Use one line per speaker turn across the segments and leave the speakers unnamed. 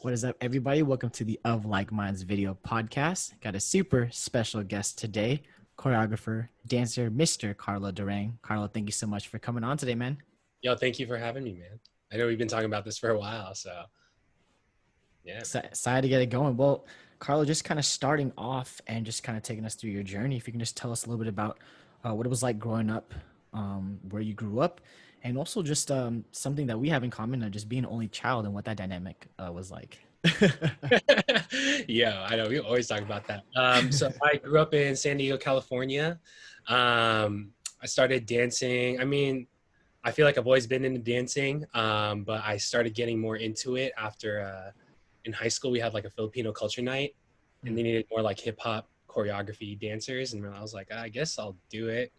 What is up, everybody? Welcome to the Of Like Minds video podcast. Got a super special guest today, choreographer, dancer, Mr. Carlo Darang. Carlo, thank you so much for coming on today, man.
Yo, thank you for having me, man. I know we've been talking about this for a while, so yeah, man.
Excited to get it going. Well, Carlo, just kind of starting off and just kind of taking us through your journey. If you can just tell us a little bit about what it was like growing up, where you grew up, and also just something that we have in common, just being an only child and what that dynamic was like.
Yeah, I know we always talk about that. So I grew up in San Diego, California. I started dancing. I feel like I've always been into dancing, but I started getting more into it after in high school we had like a Filipino culture night, and they needed more like hip hop choreography dancers, and I was like, I guess I'll do it.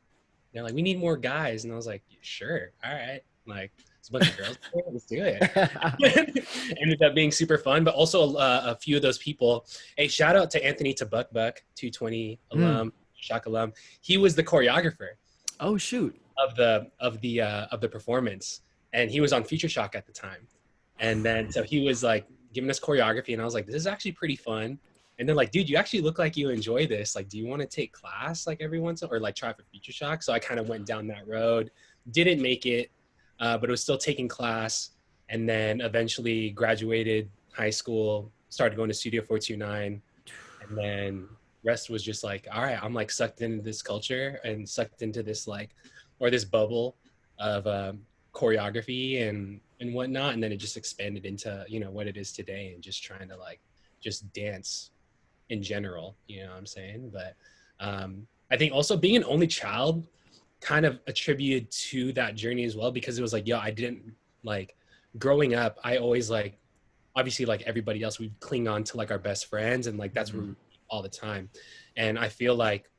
They're like, we need more guys, and I was like, sure, all right, like it's a bunch of girls here, let's do it. Ended up being super fun, but also a few of those people. Hey, shout out to Anthony Buck, 220 alum, Shock alum. He was the choreographer
Oh, shoot.
of the performance, and he was on Future Shock at the time. And then so he was like giving us choreography, and I was like, this is actually pretty fun. And they're like, dude, you actually look like you enjoy this. Like, do you want to take class like every once in, or like try for Future Shock? So I kind of went down that road. Didn't make it, but it was still taking class. And then eventually graduated high school, started going to Studio 429, and then rest was just like, all right, I'm like sucked into this culture and sucked into this like, or this bubble of choreography and whatnot. And then it just expanded into, what it is today, and just trying to like just dance in general, you know what I'm saying? But I think also being an only child kind of attributed to that journey as well, because it was like, I didn't like growing up. I always like, obviously like everybody else, we cling on to like our best friends, and like that's where we all the time. And I feel like,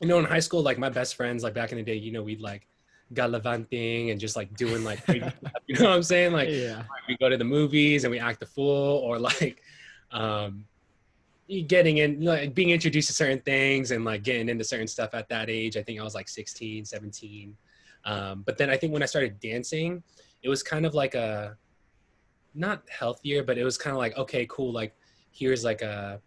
in high school, like my best friends, like back in the day, we'd like gallivanting and just like doing like crazy stuff, you know what I'm saying? Like
Yeah.
we go to the movies and we act a fool, or like um getting in, like being introduced to certain things and like getting into certain stuff at that age. I think I was like 16, 17. But then I think when I started dancing, it was kind of like a, not healthier, but it was kind of like, okay, cool. Like here's like an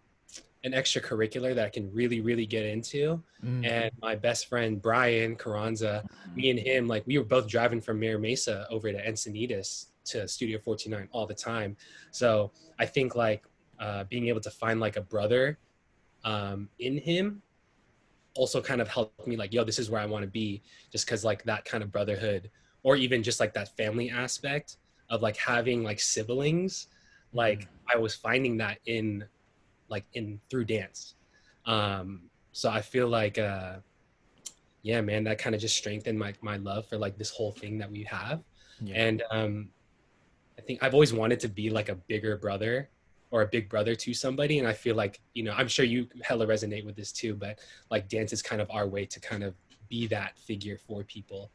extracurricular that I can really, really get into. And my best friend, Brian Carranza, me and him, like we were both driving from Mira Mesa over to Encinitas to Studio 49 all the time. So I think like being able to find like a brother in him also kind of helped me like, yo, this is where I want to be, just because like that kind of brotherhood, or even just like that family aspect of like having like siblings, like I was finding that in through dance. So I feel like yeah, man, that kind of just strengthened my love for like this whole thing that we have.
Yeah.
And I think I've always wanted to be like a bigger brother or a big brother to somebody. And I feel like, I'm sure you hella resonate with this too, but like dance is kind of our way to kind of be that figure for people,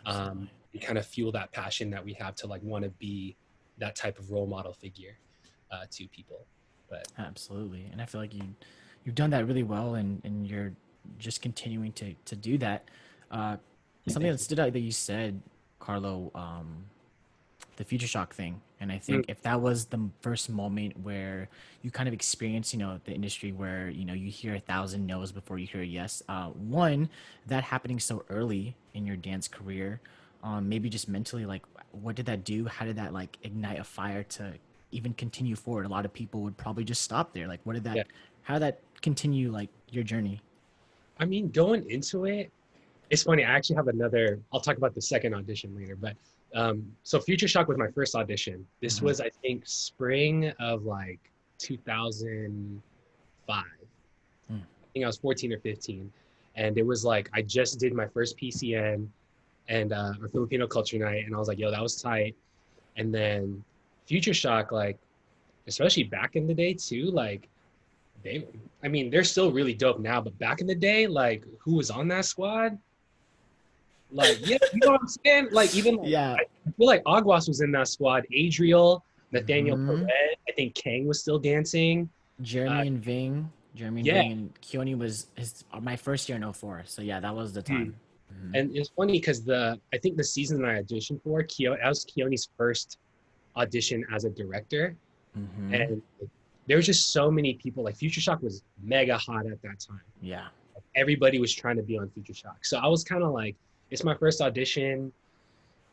and kind of fuel that passion that we have to like want to be that type of role model figure to people. But
Absolutely. And I feel like you've done that really well, and you're just continuing to do that. Uh, Something that stood out that you said, Carlo, the Future Shock thing. And I think if that was the first moment where you kind of experience, the industry where, you hear 1,000 no's before you hear a yes. One, that happening so early in your dance career, maybe just mentally, like, what did that do? How did that like ignite a fire to even continue forward? A lot of people would probably just stop there. Like,
yeah,
how did that continue like your journey?
going into it, it's funny. I actually have another. I'll talk about the second audition later. But so Future Shock was my first audition. This was, I think, spring of like 2005. I think I was 14 or 15, and it was like I just did my first PCN and or Filipino Culture Night, and I was like, yo, that was tight. And then Future Shock, like especially back in the day too, like they, they're still really dope now, but back in the day, like who was on that squad? Like, yeah, you know what I'm saying? Like, even like,
Yeah.
I feel like Aguas was in that squad. Adriel, Nathaniel
Hmm.
Perez, I think Kang was still dancing. Uh,
Jeremy and
yeah.
Ving and Keone was my first year in '04. So yeah, that was the
Hmm.
time.
And it's funny because I think the season I auditioned for, that was Keone's first audition as a director.
Mm-hmm.
And there was just so many people. Like Future Shock was mega hot at that time.
Yeah.
Everybody was trying to be on Future Shock. So I was kind of like, it's my first audition.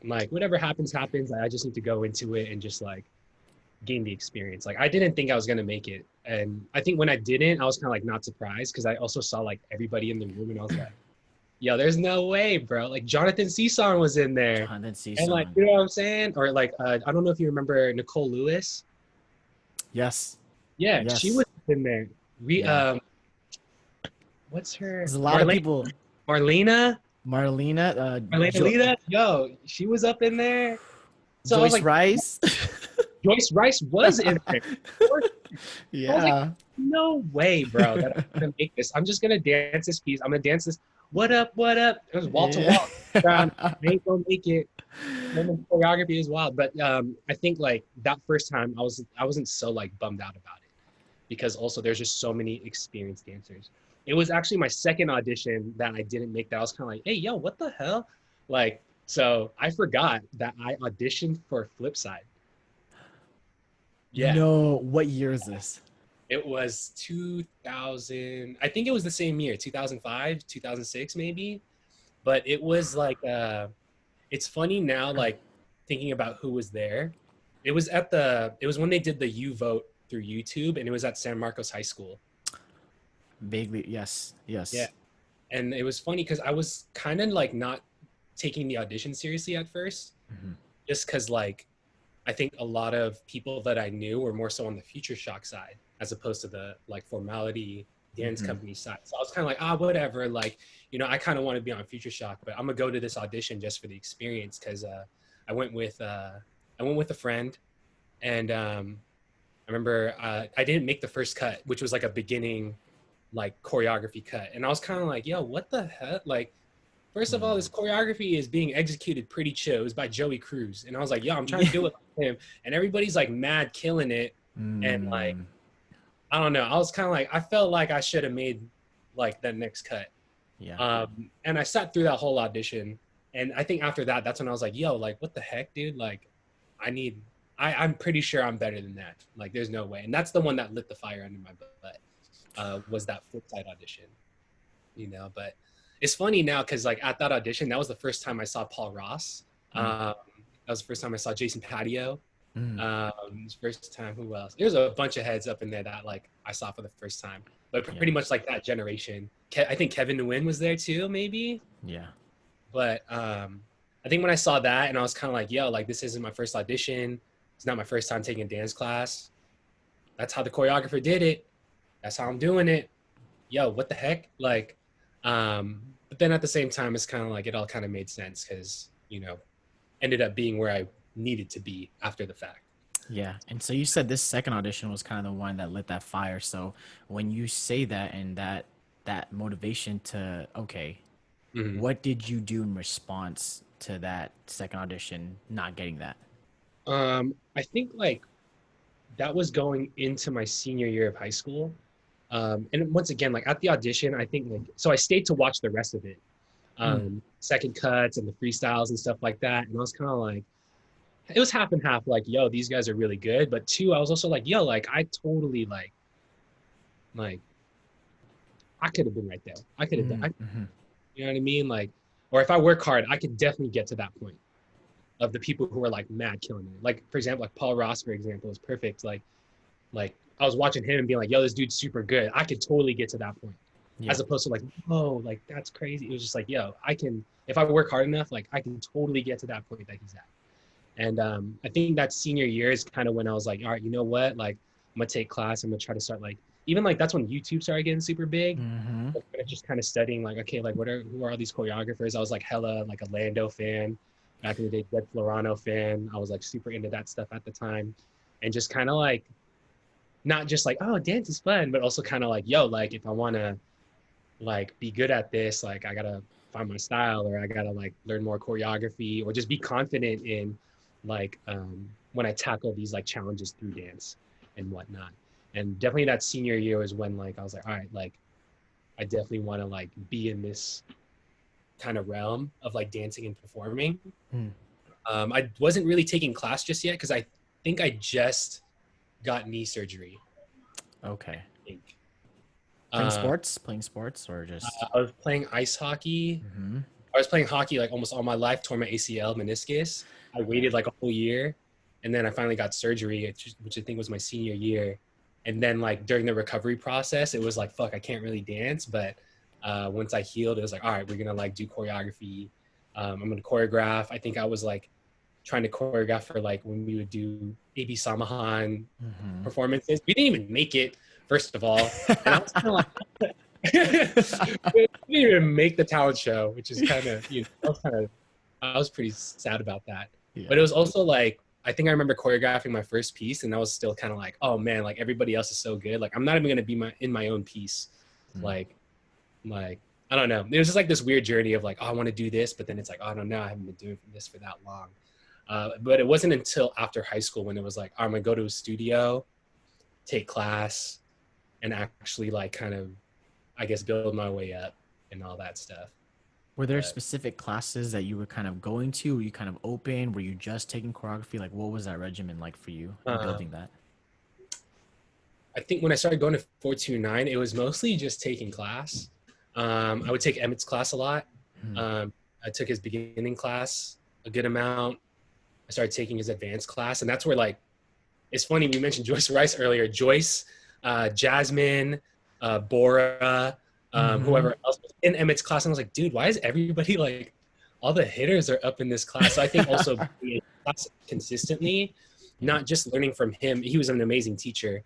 Like whatever happens, happens. I just need to go into it and just like gain the experience. Like I didn't think I was gonna make it, and I think when I didn't, I was kind of like not surprised because I also saw like everybody in the room, and I was like, "Yo, there's no way, bro!" Like Jonathan Cesar was in there,
Jonathan
and like
Cison.
you know what I'm saying, or like I don't know if you remember Nicole Lewis.
Yes.
Yeah, she was
Yes.
in there. We
Yeah.
what's her
There's a lot of people.
Marlena
Marlena,
Marlena Lita? Yo, she was up in there. So I was
Joyce
like,
Rice.
Joyce Rice was in there. I was like,
Yeah.
no way, bro, that I'm gonna make this. I'm just gonna dance this piece. I'm gonna dance this. What up? What up? It was wall to
Yeah.
wall. I ain't gonna make it. And the choreography is wild, but I think like that first time I wasn't so like bummed out about it because also there's just so many experienced dancers. It was actually my second audition that I didn't make. That I was kind of like, hey, yo, what the hell? Like, so I forgot that I auditioned for Flipside. Yeah,
No, what year is this?
it was 2000. I think it was the same year, 2005, 2006, maybe. But it was like, it's funny now, like thinking about who was there. It was when they did the U vote through YouTube, and it was at San Marcos High School.
Vaguely, yes.
Yeah.
Yes.
And it was funny because I was kind of like not taking the audition seriously at first,
Hmm.
just because like I think a lot of people that I knew were more so on the Future Shock side as opposed to the like formality dance
Hmm.
company side. So I was kind of like, ah, whatever. Like, you know, I kind of want to be on Future Shock, but I'm gonna go to this audition just for the experience because I went with uh, I went with a friend, and I remember I didn't make the first cut, which was like a beginning like choreography cut, and I was kind of like, yo, what the heck, like. First of all, this choreography is being executed pretty chill. It was by Joey Cruz. And I was like, yo, I'm trying to
Yeah.
do it like him. And everybody's like mad killing it. And like,
Mm,
I don't know. I was kind of like, I felt like I should have made like that next cut.
yeah.
And I sat through that whole audition. And I think after that, that's when I was like, yo, like, what the heck, dude? Like, I need, I'm pretty sure I'm better than that. Like, there's no way. And that's the one that lit the fire under my butt, was that flip side audition, you know? But it's funny now because, like, at that audition, that was the first time I saw Paul Ross.
Mm,
That was the first time I saw Jason Patio.
mm,
First time, who else? There's a bunch of heads up in there that like I saw for the first time, but
yeah.
pretty much like that generation. I think Kevin Nguyen was there too, maybe.
Yeah.
But I think when I saw that and I was kind of like, yo, like this isn't my first audition. It's not my first time taking a dance class. That's how the choreographer did it. That's how I'm doing it. Yo, what the heck? Like, but then at the same time, it's kind of like it all kind of made sense because you know, ended up being where I needed to be after the fact.
Yeah. And so you said this second audition was kind of the one that lit that fire. So when you say that and that motivation to okay,
Mhm.
what did you do in response to that second audition not getting that?
I think like that was going into my senior year of high school. And once again, like at the audition, I think like so I stayed to watch the rest of it,
Mm,
second cuts and the freestyles and stuff like that. And I was kind of like, it was half and half. Like, yo, these guys are really good. But two, I was also like, yo, like I totally like I could have been right there. I could have done.
mm, mm-hmm.
You know what I mean? Like, or if I work hard, I could definitely get to that point of the people who are like mad killing it. Like for example, like Paul Ross, for example, is perfect. Like I was watching him and being like, yo, this dude's super good. I could totally get to that point.
Yeah.
As opposed to like, oh, like that's crazy. It was just like, yo, I can, if I work hard enough, like I can totally get to that point that he's at. And I think that senior year is kind of when I was like, all right, you know what? Like I'm gonna take class. I'm gonna try to start like, even like that's when YouTube started getting super big.
Mm-hmm.
Like, just kind of studying like, okay, like who are all these choreographers? I was like hella like a Lando fan back in the day, Dead Florano fan. I was like super into that stuff at the time. And just kind of like not just like, oh, dance is fun, but also kind of like, yo, like if I want to like be good at this, like I gotta find my style, or I gotta like learn more choreography, or just be confident in like when I tackle these like challenges through dance and whatnot. And definitely that senior year was when like I was like, all right, like I definitely want to like be in this kind of realm of like dancing and performing.
Mm,
I wasn't really taking class just yet because I think I just got knee surgery, I
Okay.
think. Uh,
Playing sports, or just.
I was playing ice hockey.
Hmm.
I was playing hockey like almost all my life, tore my ACL, meniscus. I
Yeah.
waited like a whole year, and then I finally got surgery, which I think was my senior year. And then like during the recovery process, it was like, fuck, I can't really dance. But once I healed, it was like, all right, we're gonna like do choreography. I'm gonna choreograph. I think I was like trying to choreograph for like when we would do AB Samahan
Hmm.
performances. We didn't even make it, first of all. And I was kind of like, we didn't even make the talent show, which is kind of, I was pretty sad about that.
Yeah.
But it was also like, I think I remember choreographing my first piece, and I was still kind of like, oh man, like everybody else is so good. Like I'm not even gonna be in my own piece.
Mm.
Like, like I don't know. It was just like this weird journey of like, oh, I want to do this, but then it's like, oh, I don't know, I haven't been doing this for that long. But it wasn't until after high school when it was like, I'm gonna go to a studio, take class, and actually like kind of, I guess, build my way up and all that stuff.
Were there
But
specific classes that you were kind of going to? Were you kind of open? Were you just taking choreography? Like, what was that regimen like for you in building
um,
that?
I think when I started going to 429, it was mostly just taking class. I would take Emmett's class a lot.
Mm.
I took his beginning class a good amount. I started taking his advanced class, and that's where like it's funny. We mentioned Joyce Rice earlier. Joyce, Jasmine, Bora,
Mm-hmm.
whoever else was in Emmett's class, and I was like, dude, why is everybody like all the hitters are up in this class? So I think also being in class consistently,
Yeah.
not just learning from him. He was an amazing teacher,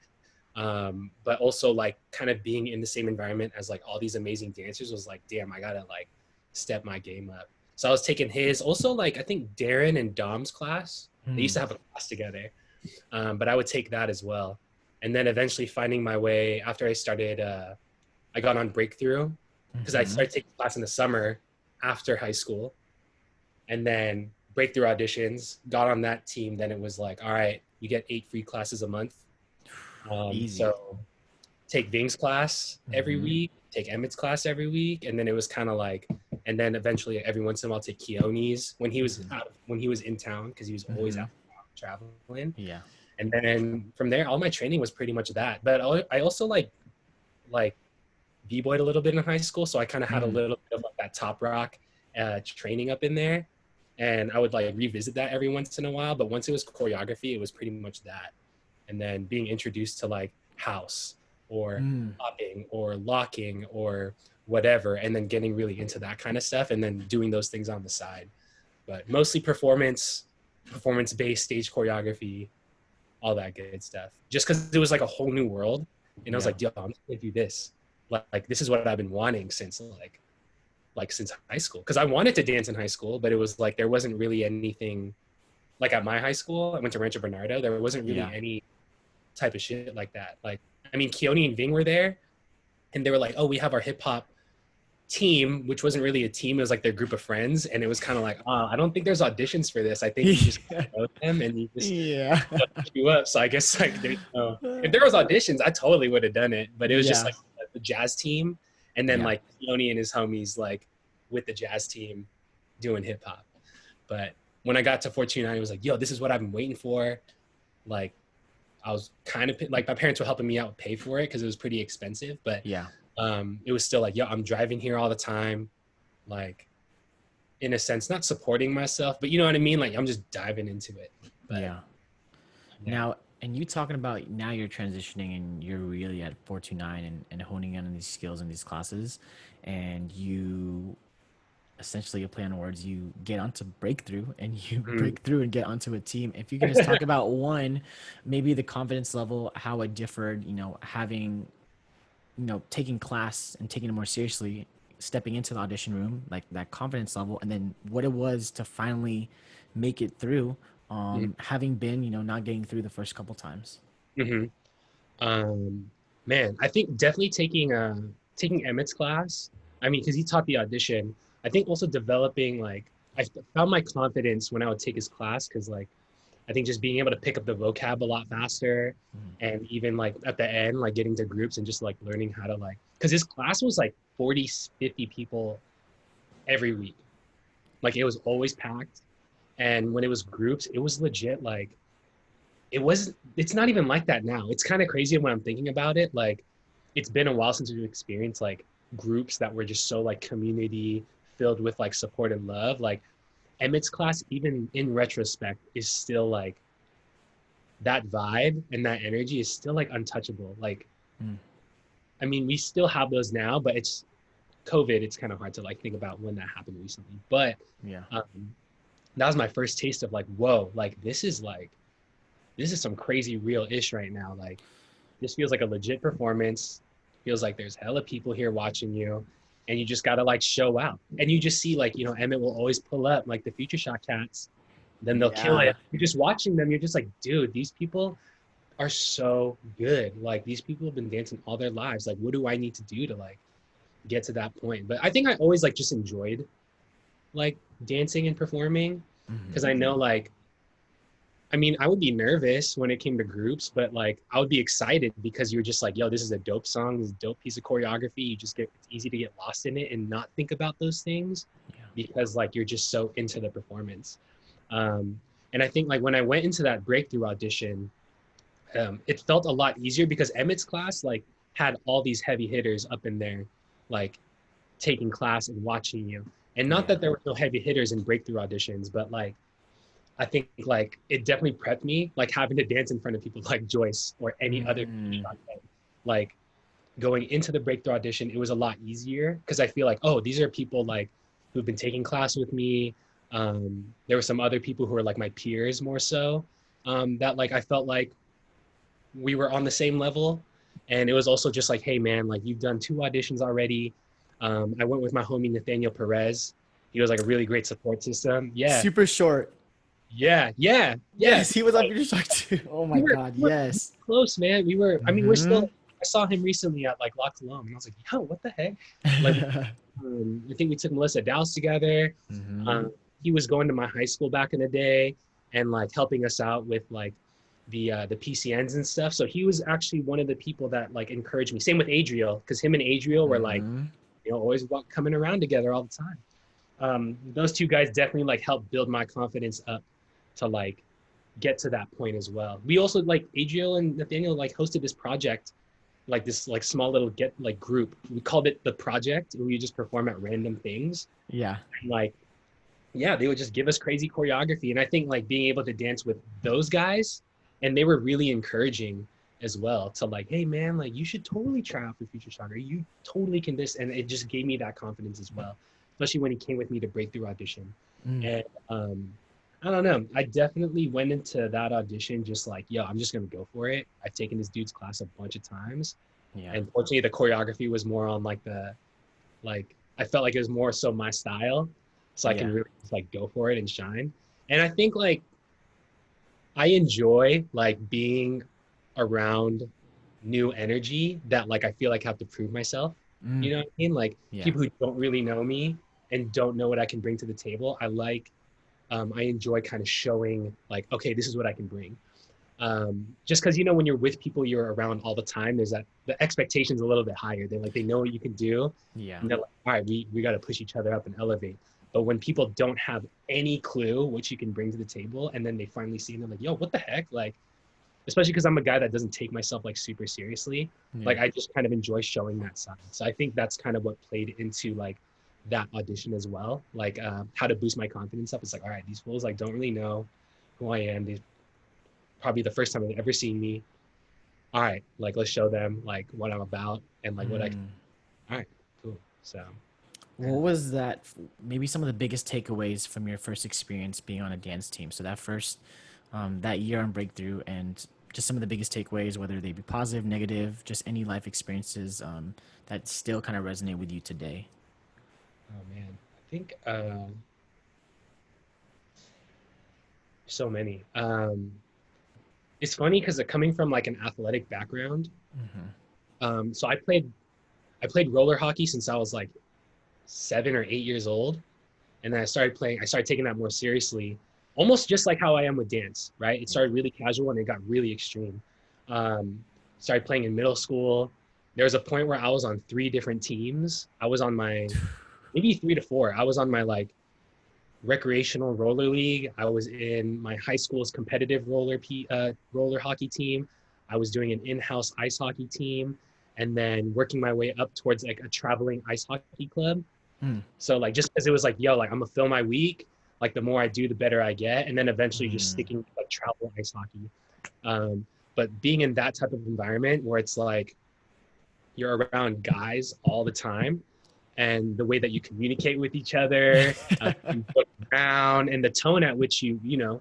but also like kind of being in the same environment as like all these amazing dancers was like, damn, I gotta like step my game up. So I was taking his, also like I think Darren and Dom's class. They used
Mm.
to have a class together, but I would take that as well. And then eventually finding my way after I started, I got on Breakthrough because I
Mm-hmm.
started taking class in the summer after high school, and then Breakthrough auditions, got on that team. Then it was like, all right, you get 8 free classes a month.
Easy.
So take Ving's class every
Mm-hmm.
week, take Emmett's class every week, and then it was kind of like, and then eventually every once in a while take Keone's when he was
Mm-hmm.
out, when he was in town because he was always
Mm-hmm.
out traveling.
Yeah.
And then from there, all my training was pretty much that. But I also like b-boyed a little bit in high school, so I kind of had a
Mm.
little bit of like that top rock training up in there, and I would like revisit that every once in a while. But once it was choreography, it was pretty much that, and then being introduced to like house or
Mm.
popping or locking or whatever, and then getting really into that kind of stuff, and then doing those things on the side. But mostly performance based stage choreography, all that good stuff. Just because it was like a whole new world, and I was
Yeah.
like, yo, I'm gonna do this. Like this is what I've been wanting since since high school. Because I wanted to dance in high school, but it was like there wasn't really anything like at my high school. I went to Rancho Bernardo. There wasn't really
Yeah.
any type of shit like that. Like I mean, Keone and Ving were there, and they were like, oh, we have our hip hop team, which wasn't really a team. It was like their group of friends, and it was kind of like, oh, I don't think there's auditions for this. I think you just know them and you just
Yeah.
you up. So I guess like there's no. If there was auditions, I totally would have done it. But it was just
Yeah.
like the jazz team, and then
Yeah.
like Keone and his homies like with the jazz team doing hip hop. But when I got to 429, it was like, yo, this is what I've been waiting for. Like I was kind of like my parents were helping me out pay for it because it was pretty expensive, but
Yeah.
it was still like, yo, I'm driving here all the time, like in a sense, not supporting myself, but you know what I mean? Like I'm just diving into it. But
Yeah.
yeah.
Now, and you talking about now you're transitioning and you're really at 429 and honing in on these skills in these classes, and you essentially a play on words, you get onto breakthrough and you
Mm,
break through and get onto a team. If you could just talk about one, maybe the confidence level, how it differed, having, taking class and taking it more seriously, stepping into the audition room, like that confidence level, and then what it was to finally make it through,
mm,
having been, not getting through the first couple times.
mhm. Um, Man, I think definitely taking Emmett's class. I mean, because he taught the audition. I think also developing like I found my confidence when I would take his class because like I think just being able to pick up the vocab a lot faster,
Mm.
and even like at the end, like getting to groups and just like learning how to like because his class was like 40, 50 people every week. Like it was always packed, and when it was groups, it was legit like it's not even like that now. It's kind of crazy when I'm thinking about it. Like, it's been a while since we've experienced like groups that were just so like community filled with like support and love. Like Emmett's class, even in retrospect, is still like that vibe and that energy is still like untouchable. Like,
Mm,
I mean, we still have those now, but it's COVID. It's kind of hard to like think about when that happened recently. But
yeah.
um, that was my first taste of like, whoa, like this is some crazy real ish right now. Like, this feels like a legit performance. Feels like there's hella people here watching you, and you just gotta like show out. And you just see like, Emmett will always pull up like the Future Shot cats, then they'll kill
Yeah.
it. You're just watching them. You're just like, dude, these people are so good. Like, these people have been dancing all their lives. Like, what do I need to do to like get to that point? But I think I always like just enjoyed like dancing and performing,
Hmm.
because I know like, I mean, I would be nervous when it came to groups, but like I would be excited because you're just like, yo, this is a dope song, this is a dope piece of choreography. You just it's easy to get lost in it and not think about those things
Yeah.
because like you're just so into the performance. Um, and I think like when I went into that breakthrough audition, it felt a lot easier because Emmett's class like had all these heavy hitters up in there, like taking class and watching you. And not
Yeah.
that there were no heavy hitters in breakthrough auditions, but like I think like it definitely prepped me, like having to dance in front of people like Joyce or any other
Mm,
like going into the breakthrough audition, it was a lot easier because I feel like, oh, these are people like who've been taking class with me. There were some other people who were like my peers more so, that like I felt like we were on the same level. And it was also just like, hey man, like you've done 2 auditions already. I went with my homie Nathaniel Perez. He was like a really great support system. Yeah,
super short.
yeah.
Yes, he was on Future Shock too. Oh my God,
We were
yes.
close, man. I mean, we're
Hmm.
still, I saw him recently at like Lock Alone, and I was like, yo, what the heck? Like, I think we took Melissa Dowse together.
Hmm.
Um, he was going to my high school back in the day and like helping us out with like the PCNs and stuff. So he was actually one of the people that like encouraged me. Same with Adriel, because him and Adriel were like,
Hmm.
always coming around together all the time. Those two guys definitely like helped build my confidence up to like get to that point as well. We also like Adriel and Nathaniel like hosted this project, like this like small little get like group. We called it the project, and we just perform at random things.
Yeah.
And like, yeah, they would just give us crazy choreography. And I think like being able to dance with those guys, and they were really encouraging as well to like, hey man, like you should totally try out for Future Shocker. You totally can this. And it just gave me that confidence as well, especially when he came with me to breakthrough audition.
Mm,
And I don't know. I definitely went into that audition just like, yo, I'm just gonna go for it. I've taken this dude's class a bunch of times.
yeah.
And fortunately the choreography was more on like like I felt like it was more so my style. So I can
Yeah.
really just like go for it and shine. And I think like I enjoy like being around new energy that like I feel like I have to prove myself.
Mm,
You know what I mean? Like
yeah.
people who don't really know me and don't know what I can bring to the table. I enjoy kind of showing like, okay, this is what I can bring. Just because when you're with people you're around all the time, there's that the expectation's a little bit higher. They know what you can do,
Yeah.
and they're like, all right, we got to push each other up and elevate. But when people don't have any clue what you can bring to the table, and then they finally see, and they're like, yo, what the heck? Like, especially because I'm a guy that doesn't take myself like super seriously.
Yeah.
Like, I just kind of enjoy showing that side. So I think that's kind of what played into like that audition as well. Like, how to boost my confidence up. It's like, all right, these fools like don't really know who I am. These probably the first time they've ever seen me. All right, like let's show them like what I'm about and like what I can.
Mm.
All right, cool. So
What was that? Maybe some of the biggest takeaways from your first experience being on a dance team. So that first, that year on Breakthrough, and just some of the biggest takeaways, whether they be positive, negative, just any life experiences that still kind of resonate with you today.
oh man, I think so many. It's funny because coming from like an athletic background,
Hmm.
so I played roller hockey since I was like 7 or 8 years old, and then I started taking that more seriously, almost just like how I am with dance, right? It
Yeah.
started really casual and it got really extreme. Um, Started playing in middle school. There was a point where I was on 3 different teams. I was on my maybe 3 to 4. I was on my like recreational roller league. I was in my high school's competitive roller hockey team. I was doing an in-house ice hockey team, and then working my way up towards like a traveling ice hockey club.
Mm.
So like just because it was like, yo, like I'm gonna fill my week. Like the more I do, the better I get, and then eventually just
Mm.
sticking to like travel ice hockey. But being in that type of environment where it's like you're around guys all the time, and the way that you communicate with each other, you look around, and the tone at which the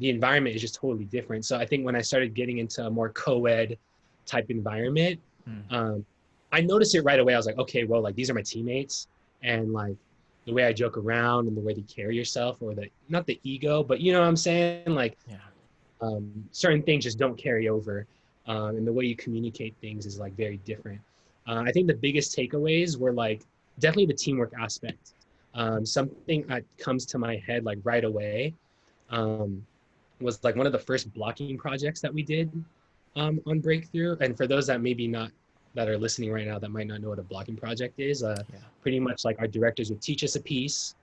environment is just totally different. So I think when I started getting into a more co-ed type environment,
Mm.
I noticed it right away. I was like, okay, well, like these are my teammates, and like the way I joke around and the way you carry yourself, or the not the ego, but you know what I'm saying, like
Yeah.
certain things just don't carry over, and the way you communicate things is like very different. I think the biggest takeaways were like definitely the teamwork aspect. Something that comes to my head like right away um, was like one of the first blocking projects that we did on Breakthrough. And for those that maybe not that are listening right now that might not know what a blocking project is,
Yeah.
pretty much like our directors would teach us a piece,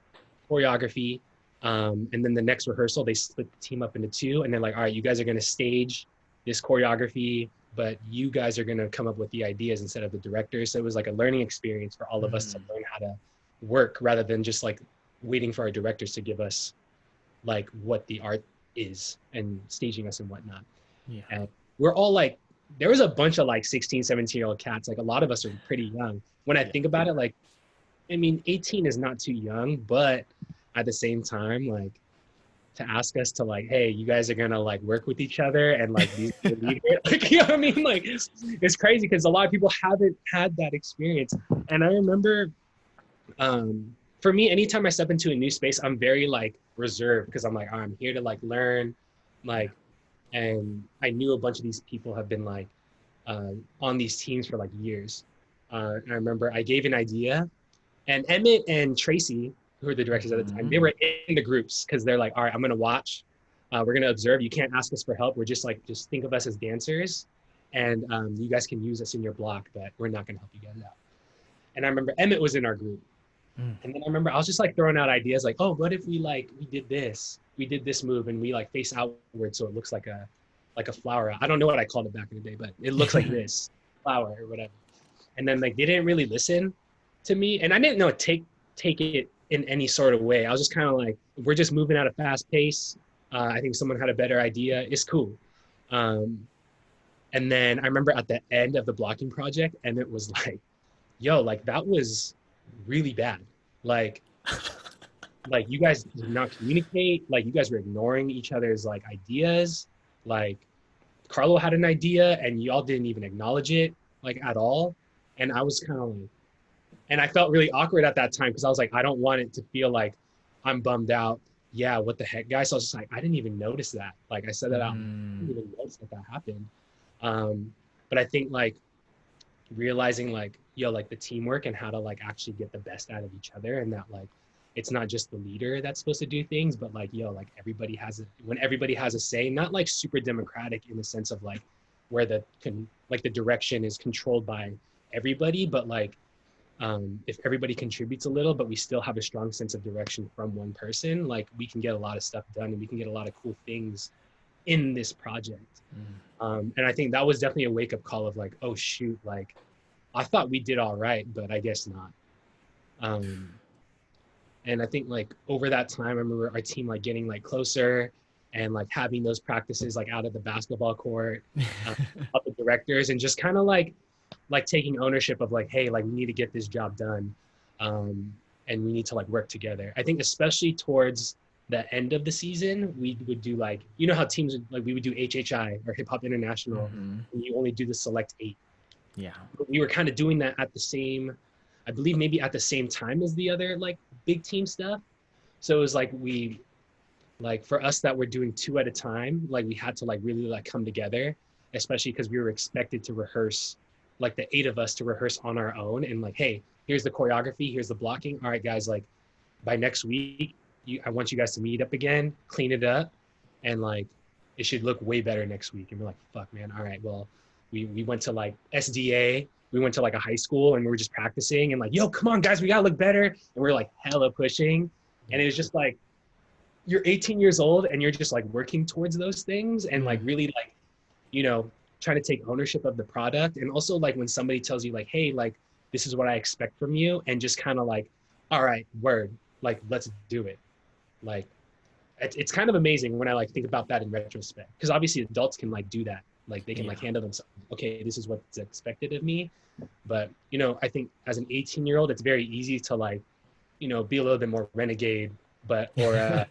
choreography, and then the next rehearsal, they split the team up into two, and they're like, all right, you guys are going to stage this choreography, but you guys are going to come up with the ideas instead of the directors. So it was like a learning experience for all of us to
Mm.
learn how to work rather than just like waiting for our directors to give us like what the art is and staging us and whatnot.
Yeah.
And we're all like, there was a bunch of like 16, 17-year-old cats. Like a lot of us are pretty young. When I
Yeah.
think about it, like, I mean, 18 is not too young, but at the same time, like to ask us to like, hey, you guys are gonna like work with each other and like these are the leaders. Like, you know what I mean? Like it's crazy because a lot of people haven't had that experience. And I remember for me, anytime I step into a new space, I'm very like reserved because I'm like, oh, I'm here to like learn,
Yeah.
like, and I knew a bunch of these people have been like on these teams for like years. And I remember I gave an idea, and Emmett and Tracy, who were the directors at the time,
Mhm.
they were in the groups because they're like, all right, I'm gonna watch, we're gonna observe. You can't ask us for help. We're just like, just think of us as dancers, and you guys can use us in your block, but we're not gonna help you guys out. And I remember Emmett was in our group,
Mm.
and then I remember I was just like throwing out ideas like, oh, what if we did this move and we like face outward so it looks like a flower. I don't know what I called it back in the day, but it looks like this flower or whatever. And then like they didn't really listen to me, and I didn't know take it in any sort of way. I was just kind of like, we're just moving at a fast pace. I think someone had a better idea. It's cool. Um, and then I remember at the end of the blocking project, and it was like, yo, like that was really bad. Like, like you guys did not communicate. Like you guys were ignoring each other's like ideas. Like Carlo had an idea, and y'all didn't even acknowledge it like at all. And I was kind of like, and I felt really awkward at that time because I was like, I don't want it to feel like I'm bummed out. Yeah, what the heck, guys? So I was just like, I didn't even notice that. Like I said that out. I
Mm.
didn't even notice that happened. But I think like realizing like, yo, like the teamwork and how to like actually get the best out of each other, and that like it's not just the leader that's supposed to do things, but like, yo, like everybody has a when everybody has a say, not like super democratic in the sense of like where the direction is controlled by everybody, but like if everybody contributes a little, but we still have a strong sense of direction from one person, like we can get a lot of stuff done and we can get a lot of cool things in this project.
Mm.
And I think that was definitely a wake up call of like, oh shoot, like I thought we did all right, but I guess not. Um, and I think like over that time, I remember our team like getting like closer and like having those practices like out of the basketball court, up the directors, and just kind of like taking ownership of like, hey, like we need to get this job done, and we need to like work together. I think especially towards the end of the season, we would do like, you know how teams like we would do HHI or Hip Hop International,
Mhm.
and you only do the select 8.
Yeah.
But we were kind of doing that at the same, I believe maybe at the same time as the other like big team stuff. So it was like we like for us that were doing 2 at a time, like we had to like really like come together, especially because we were expected to rehearse, like the 8 of us to rehearse on our own, and like, hey, here's the choreography, here's the blocking. All right, guys, like by next week, I want you guys to meet up again, clean it up, and like it should look way better next week. And we're like, fuck, man. All right, well, we went to like SDA. We went to like a high school and we were just practicing and like, yo, come on, guys, we gotta look better. And we are like hella pushing. And
Yeah.
it was just like, you're 18 years old and you're just like working towards those things and like
Mm.
really like, you know, trying to take ownership of the product. And also like when somebody tells you like, hey, like this is what I expect from you, and just kind of like, all right, word, like let's do it. Like it's kind of amazing when I like think about that in retrospect, because obviously adults can like do that, like they can
Yeah.
like handle themselves. Okay, this is what's expected of me. But you know, I think as an 18-year-old, it's very easy to like, you know, be a little bit more renegade, but or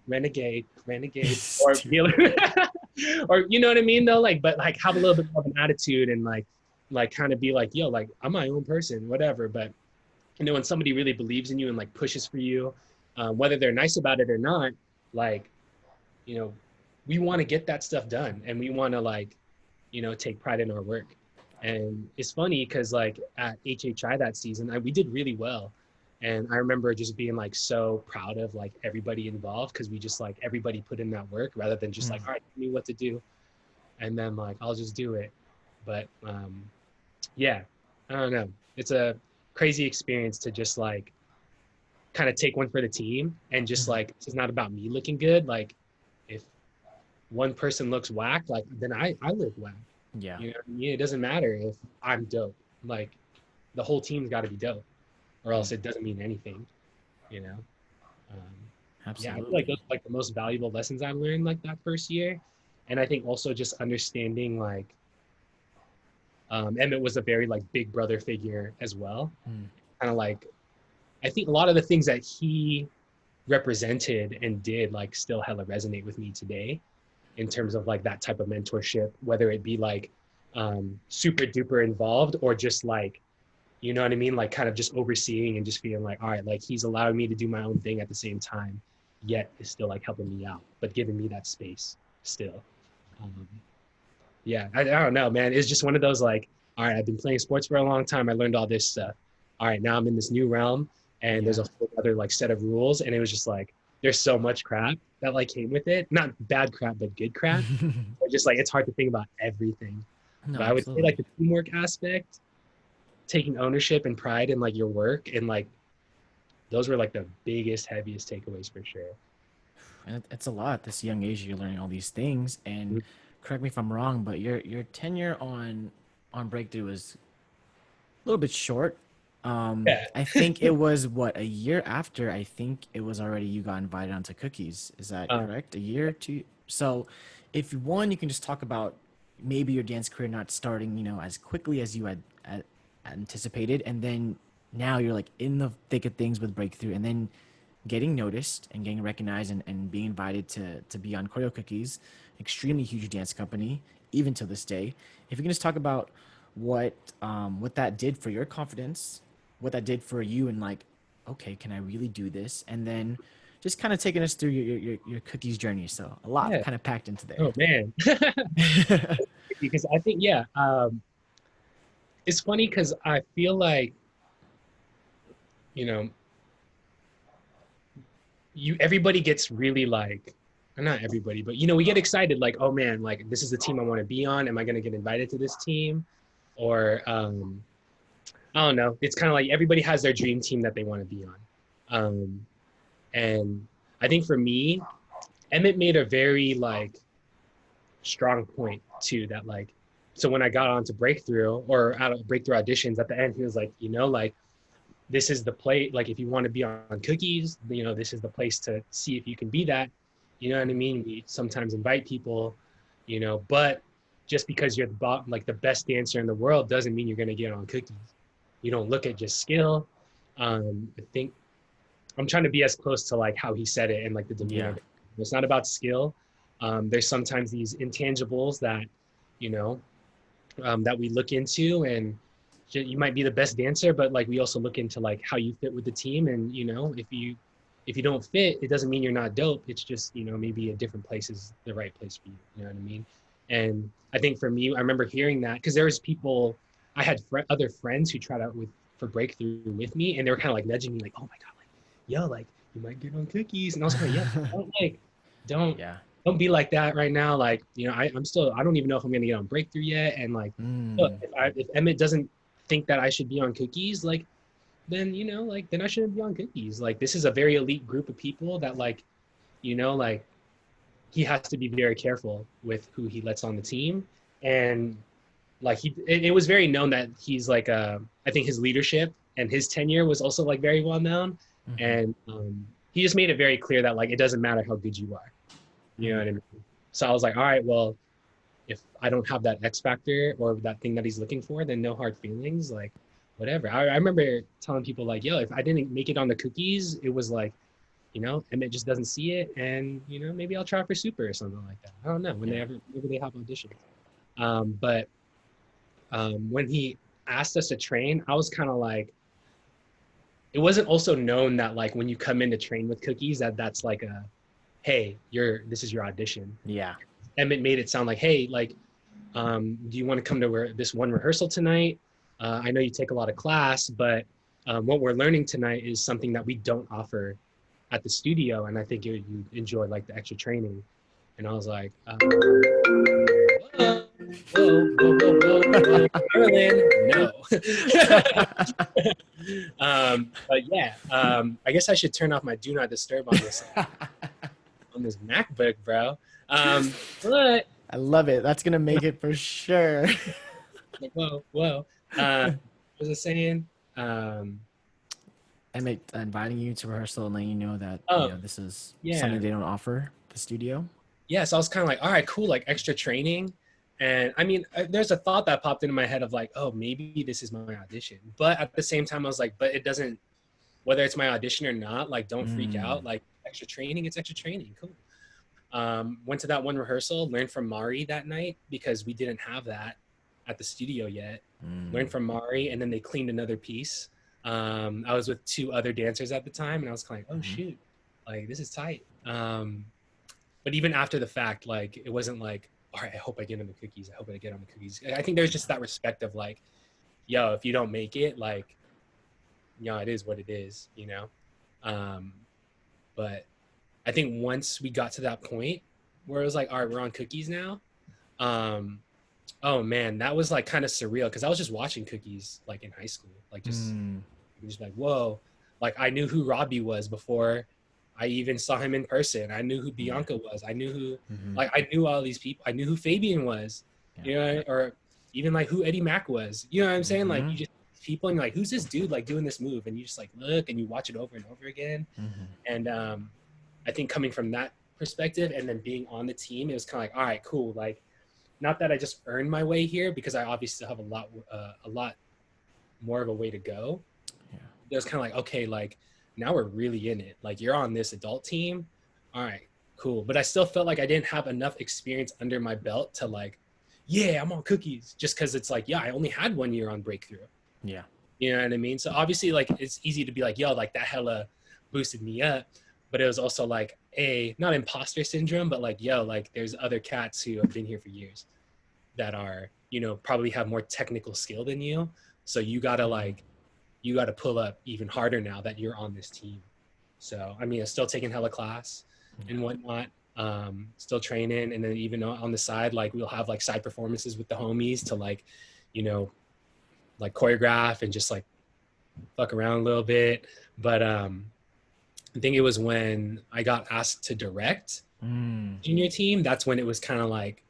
renegade, or be a
Stupid.
little, or you know what I mean though, like, but like have a little bit more of an attitude and like kind of be like, yo, like I'm my own person, whatever. But you know, when somebody really believes in you and like pushes for you, whether they're nice about it or not, like, you know, we want to get that stuff done, and we want to like, you know, take pride in our work. And it's funny because like at HHI that season, we did really well. And I remember just being like so proud of like everybody involved, because we just like everybody put in that work rather than just
Mm.
like, all right, tell me what to do. And then like, I'll just do it. But yeah, I don't know. It's a crazy experience to just like kind of take one for the team and just
Mhm.
like, this is not about me looking good. Like if one person looks whack, like then I look whack.
Yeah.
You know what I mean? It doesn't matter if I'm dope. Like the whole team's got to be dope, or
Mm.
else it doesn't mean anything. You know? Um, yeah, I feel like those
Absolutely.
are like the most valuable lessons I learned like that first year, and I think also just understanding like Emmett was a very like big brother figure as well.
Mm.
Kind of like I think a lot of the things that he represented and did like still hella resonate with me today, in terms of like that type of mentorship, whether it be like super duper involved or just like, you know what I mean? Like kind of just overseeing and just feeling like, all right, like he's allowing me to do my own thing at the same time, yet is still like helping me out, but giving me that space still. Um, yeah, I don't know, man. It's just one of those like, all right, I've been playing sports for a long time. I learned all this stuff. All right, now I'm in this new realm, and there's
Yeah.
a whole other like set of rules. And it was just like, there's so much crap that like came with it. Not bad crap, but good crap. Or just like it's hard to think about everything.
No,
But I would say like
absolutely.
the teamwork aspect, taking ownership and pride in like your work, and like those were like the biggest, heaviest takeaways for sure.
And it's a lot at this young age. You're learning all these things. And
Mhm.
correct me if I'm wrong, but your tenure on Breakthrough is a little bit short.
Yeah.
I think it was what, a year after. I think it was already you got invited onto Cookies. Is that
Uh,
correct? A year or two. So, if one, you can just talk about maybe your dance career not starting, as quickly as you had anticipated, and then now you're like in the thick of things with Breakthrough, and then getting noticed and getting recognized and being invited to be on Choreo Cookies, extremely huge dance company, even to this day. If you can just talk about what what that did for your confidence, what that did for you, and like, okay, can I really do this? And then just kind of taking us through your cookies journey. So a lot
yeah.
kind of packed into there.
Oh man. Because I think yeah, it's funny because I feel like, you know, you everybody gets really like, not everybody, but you know, we get excited like, oh man, like this is the team I want to be on. Am I going to get invited to this team? Or I don't know. It's kind of like everybody has their dream team that they want to be on. And I think for me, Emmett made a very like strong point too, that like, so when I got onto Breakthrough or out of Breakthrough auditions at the end, he was like, you know, like this is the play, like if you want to be on Cookies, you know, this is the place to see if you can be that. You know what I mean? We sometimes invite people, you know, but just because you're like the best dancer in the world doesn't mean you're going to get on Cookies. You don't look at just skill. I think I'm trying to be as close to like how he said it and like the
Yeah.
demeanor. It's not about skill. There's sometimes these intangibles that, you know, that we look into, and you might be the best dancer, but like we also look into like how you fit with the team. And you know, if you don't fit, it doesn't mean you're not dope. It's just, you know, maybe a different place is the right place for you. You know what I mean? And I think for me, I remember hearing that because there was people, I had other friends who tried out with for Breakthrough with me, and they were kind of like nudging me like, oh my god, like yo, like you might get on Cookies. And I was kind of, yo, don't like, don't
Yeah.
don't be like that right now. Like, you know, I'm still, I don't even know if I'm gonna get on Breakthrough yet. And like, look,
Mm.
if Emmett doesn't think that I should be on Cookies, like then like then I shouldn't be on Cookies. Like this is a very elite group of people that like like he has to be very careful with who he lets on the team. And like it was very known that he's like I think his leadership and his tenure was also like very well known.
Mm-hmm.
And he just made it very clear that like it doesn't matter how good you are. You know what I mean? So I was like, all right, well, if I don't have that X factor or that thing that he's looking for, then no hard feelings, like whatever. I remember telling people like, yo, if I didn't make it on the Cookies, it was like, Emmett just doesn't see it, and maybe I'll try for Super or something like that. I don't know when whenever they have auditions. But when he asked us to train, I was kind of like, it wasn't also known that like when you come in to train with Cookies that's like a, hey, this is your audition.
Yeah.
Emmett made it sound like, hey, like, do you want to come to this one rehearsal tonight? I know you take a lot of class, but what we're learning tonight is something that we don't offer at the studio, and I think you enjoy like the extra training. And I was like, whoa, Marilyn, no. But yeah, I guess I should turn off my do not disturb on this MacBook, bro. But
I love it. That's gonna make it for sure.
like, whoa. What was I saying?
Inviting you to rehearsal and letting you know that this is something they don't offer the studio.
Yeah, so I was kind of like, all right, cool, like extra training. And I mean, there's a thought that popped into my head of like, oh, maybe this is my audition. But at the same time, I was like, but it doesn't, whether it's my audition or not, like, don't freak out. Like, extra training, it's extra training. Cool. Went to that one rehearsal, learned from Mari that night because we didn't have that at the studio yet. Learned from Mari, and then they cleaned another piece. I was with 2 other dancers at the time, and I was kind of like, oh, shoot, like, this is tight. But even after the fact, like, it wasn't like, all right, I hope I get on the Cookies. I hope I get on the Cookies. I think there's just that respect of like, yo, if you don't make it, like, it is what it is, But I think once we got to that point where it was like, all right, we're on Cookies now. Oh man, that was like kind of surreal because I was just watching Cookies like in high school, like just like, whoa, like I knew who Robbie was before I even saw him in person. I knew who Bianca was. I knew who, like, I knew all these people. I knew who Fabian was, or even like who Eddie Mack was. You know what I'm saying? Like, you just people and you're like, who's this dude like doing this move? And you just like look and you watch it over and over again. And I think coming from that perspective and then being on the team, it was kind of like, all right, cool. Like, not that I just earned my way here because I obviously have a lot more of a way to go. Yeah. It was kind of like, okay, like, now we're really in it. Like, you're on this adult team. All right, cool. But I still felt like I didn't have enough experience under my belt to like, yeah, I'm on Cookies. Just because it's like, yeah, I only had 1 year on Breakthrough.
Yeah.
You know what I mean? So obviously, like, it's easy to be like, yo, like that hella boosted me up. But it was also like, not imposter syndrome, but like, yo, like there's other cats who have been here for years that are, probably have more technical skill than you. So you gotta pull up even harder now that you're on this team. So, I mean, I'm still taking hella class and whatnot, still training. And then even on the side, like we'll have like side performances with the homies to like, like choreograph and just like fuck around a little bit. But I think it was when I got asked to direct junior team. That's when it was kind of like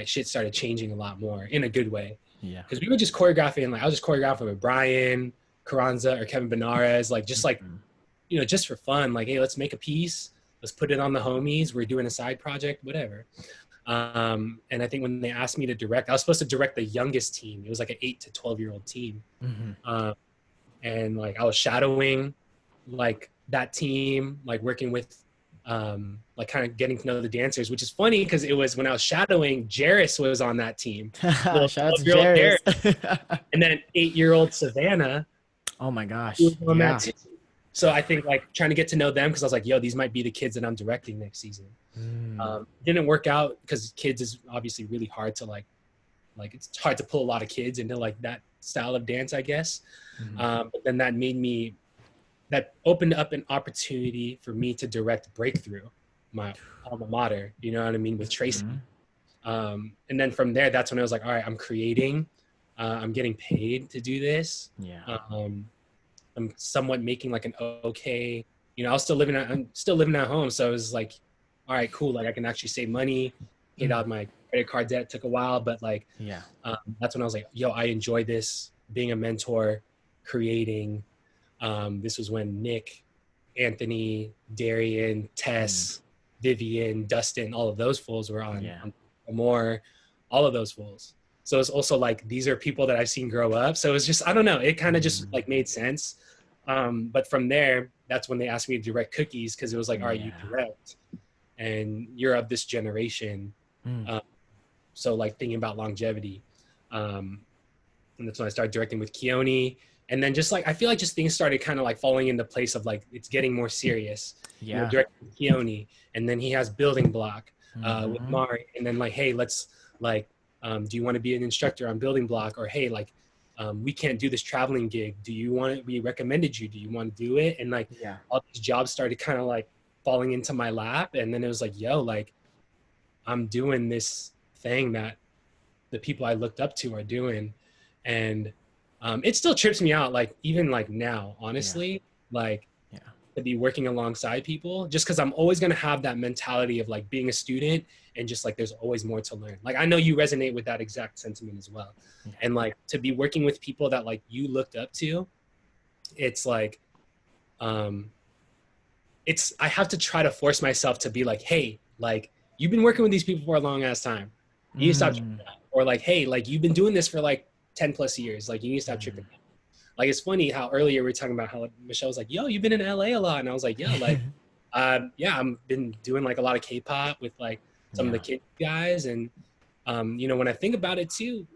shit started changing a lot more in a good way. Yeah. Because we were just choreographing, like I was just choreographing with Brian Carranza or Kevin Benares, like just like, just for fun. Like, hey, let's make a piece. Let's put it on the homies. We're doing a side project, whatever. And I think when they asked me to direct, I was supposed to direct the youngest team. It was like an 8 to 12-year-old team. And like I was shadowing like that team, like working with like kind of getting to know the dancers, which is funny because it was when I was shadowing, Jairus was on that team. Little
Shout out to Jairus.
And then 8-year-old Savannah.
Oh my gosh.
On that team. So I think like trying to get to know them because I was like, yo, these might be the kids that I'm directing next season. Didn't work out because kids is obviously really hard to like it's hard to pull a lot of kids into like that style of dance, I guess. But then that opened up an opportunity for me to direct Breakthrough, my alma mater, you know what I mean, with Tracy. And then from there, that's when I was like, all right, I'm creating, I'm getting paid to do this. I'm somewhat making like an okay, you know, I'm still living at home. So it was like, all right, cool. Like I can actually save money, paid out my credit card debt, took a while, but like,
Yeah.
that's when I was like, yo, I enjoy this, being a mentor, creating. This was when Nick, Anthony, Darian,
Mm.
Tess, Vivian, Dustin, all of those fools were
Yeah.
on Amor, all of those fools. So it's also like these are people that I've seen grow up. So it's just I don't know. It kind of just like made sense. But from there, that's when they asked me to direct Cookies because it was like, all right, you
Yeah.
direct, and you're of this generation.
Mm.
Um, so like thinking about longevity, um, and that's when I started directing with Keone. And then just like I feel like just things started kind of like falling into place of like it's getting more serious, you know,
Yeah.
directing with Keone, and then he has Building Block with
Mm-hmm.
Mari, and then like hey, let's like do you want to be an instructor on Building Block, or hey like we can't do this traveling gig, do you want it, we recommended you, do you want to do it, and like
Yeah.
all these jobs started kind of like falling into my lap, and then it was like yo like I'm doing this thing that the people I looked up to are doing. And it still trips me out, like even like now,
Yeah.
honestly, like
Yeah.
to be working alongside people, just because I'm always gonna have that mentality of like being a student and just like there's always more to learn. Like I know you resonate with that exact sentiment as well.
Yeah.
And like to be working with people that like you looked up to, it's like um it's I have to try to force myself to be like, hey, like you've been working with these people for a long ass time. You need to stop tripping
Mm.
out. Or like, hey, like you've been doing this for like 10 plus years. Like you need to stop tripping
Mm.
out. Like it's funny how earlier we were talking about how like, Michelle was like, yo, you've been in LA a lot. And I was like, yeah, like yeah, I've been doing like a lot of K-pop with like some of the
Yeah.
kid guys. And you know, when I think about it too,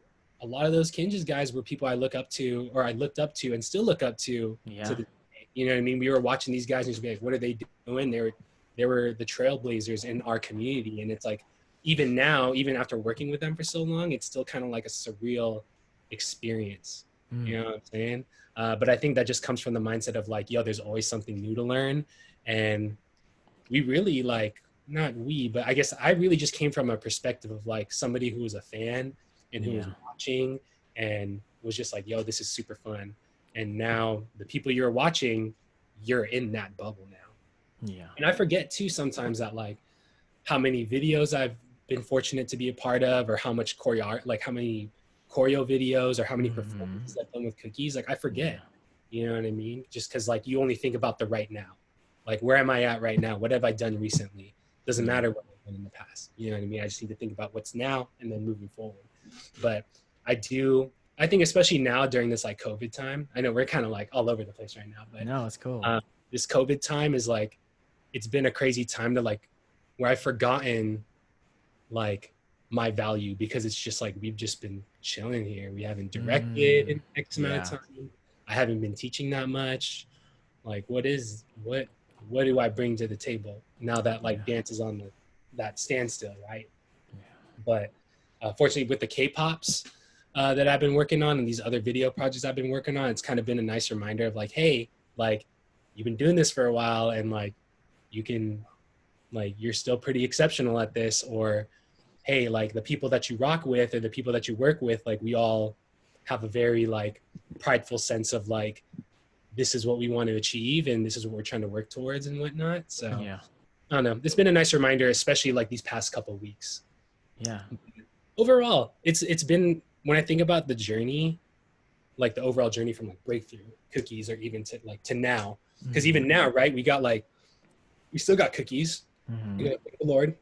a lot of those Kinjaz guys were people I look up to or I looked up to and still look up to
Yeah.
the you know what I mean? We were watching these guys and just be like, what are they doing? They were the trailblazers in our community. And it's like, even now, even after working with them for so long, it's still kind of like a surreal experience.
Mm.
You know what I'm saying? But I think that just comes from the mindset of like, yo, there's always something new to learn. And we really like, not we, but I guess I really just came from a perspective of like somebody who was a fan and who was
Yeah.
watching and was just like, yo, this is super fun. And now the people you're watching, you're in that bubble now.
Yeah.
And I forget too sometimes that like how many videos I've been fortunate to be a part of, or how much like how many choreo videos or how many
Mm-hmm.
performances I've done with Cookies. Like I forget,
Yeah.
you know what I mean? Just because like you only think about the right now. Like where am I at right now? What have I done recently? Doesn't
Yeah.
matter what I've done in the past. You know what I mean? I just need to think about what's now and then moving forward. But I do. I think especially now during this like COVID time. I know we're kind of like all over the place right now, but
No, it's cool.
uh, this COVID time is like it's been a crazy time to like where I've forgotten like my value because it's just like we've just been chilling here. We haven't directed
Mm.
in X amount of
Yeah.
time. I haven't been teaching that much. Like what do I bring to the table now that like
Yeah.
dance is on that standstill, right?
Yeah.
But fortunately with the K-pops that I've been working on and these other video projects I've been working on, it's kind of been a nice reminder of like, hey, like you've been doing this for a while and like you can like you're still pretty exceptional at this, or hey, like the people that you rock with or the people that you work with, like we all have a very like prideful sense of like this is what we want to achieve and this is what we're trying to work towards and whatnot. So
Yeah.
I don't know, it's been a nice reminder, especially like these past couple of weeks.
Yeah.
Overall it's been, when I think about the journey, like the overall journey from like breakthrough Cookies or even to like to now, because
Mm-hmm.
even now, right, we still got Cookies,
Mm-hmm.
you know, thank the Lord.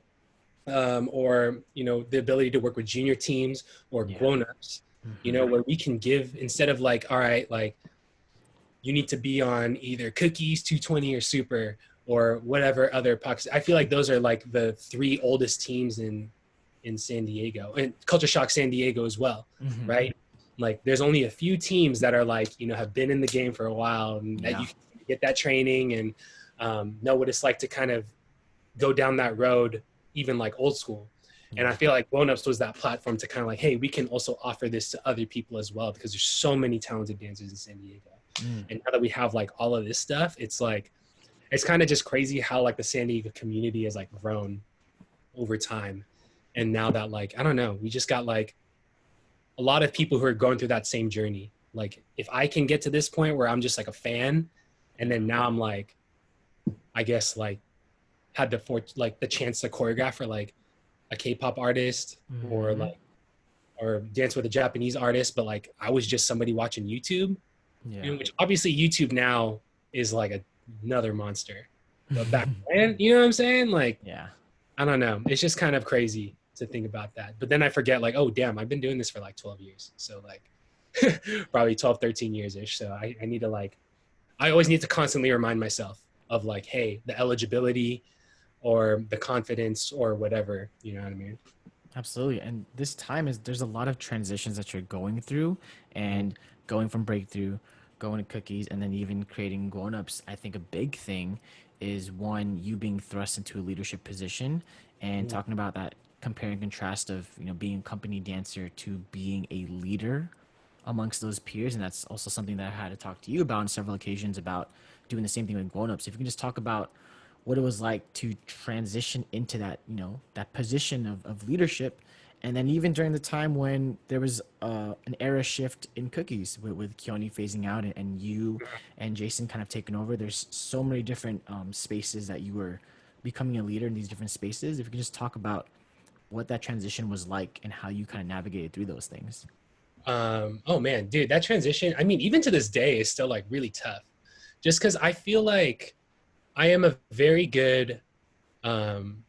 Or you know the ability to work with junior teams or
Yeah.
grown-ups, you
Mm-hmm.
know, where we can give, instead of like, all right, like you need to be on either Cookies 220 or Super or whatever other pucks. I feel like those are like the three oldest teams in San Diego, and Culture Shock San Diego as well,
Mm-hmm.
right? Like there's only a few teams that are like, you know, have been in the game for a while and that
Yeah.
you can get that training and know what it's like to kind of go down that road, even like old school. And I
Yeah.
feel like GWOWNUPS was that platform to kind of like, hey, we can also offer this to other people as well because there's so many talented dancers in San Diego.
Mm.
And now that we have like all of this stuff, it's like it's kind of just crazy how like the San Diego community has like grown over time. And now that like I don't know, we just got like a lot of people who are going through that same journey. like if I can get to this point where I'm just like a fan, and then now I'm like, I guess like had the chance to choreograph for like a K-pop artist, or
Mm-hmm.
like or dance with a Japanese artist, but like I was just somebody watching YouTube,
Yeah.
which obviously YouTube now is like another monster. But back then, you know what I'm saying? Like,
Yeah.
I don't know. It's just kind of crazy to think about that. But then I forget, like, oh, damn, I've been doing this for like 12 years. So, like, probably 12, 13 years ish. So I need to, like, I always need to constantly remind myself of, like, hey, the eligibility or the confidence or whatever. You know what I mean?
Absolutely. And this time is there's a lot of transitions that you're going through and going from breakthrough, going to cookies, and then even creating grown-ups. I think a big thing is one, you being thrust into a leadership position and
Mm-hmm.
talking about that compare and contrast of, being a company dancer to being a leader amongst those peers. And that's also something that I had to talk to you about on several occasions about doing the same thing with grown-ups. If you can just talk about what it was like to transition into that, that position of leadership. And then even during the time when there was an era shift in cookies with Keone phasing out and you and Jason kind of taking over, there's so many different spaces that you were becoming a leader in these different spaces. If you could just talk about what that transition was like and how you kind of navigated through those things.
Oh man, dude, that transition, I mean, even to this day is still like really tough. Just because I feel like I am a very good um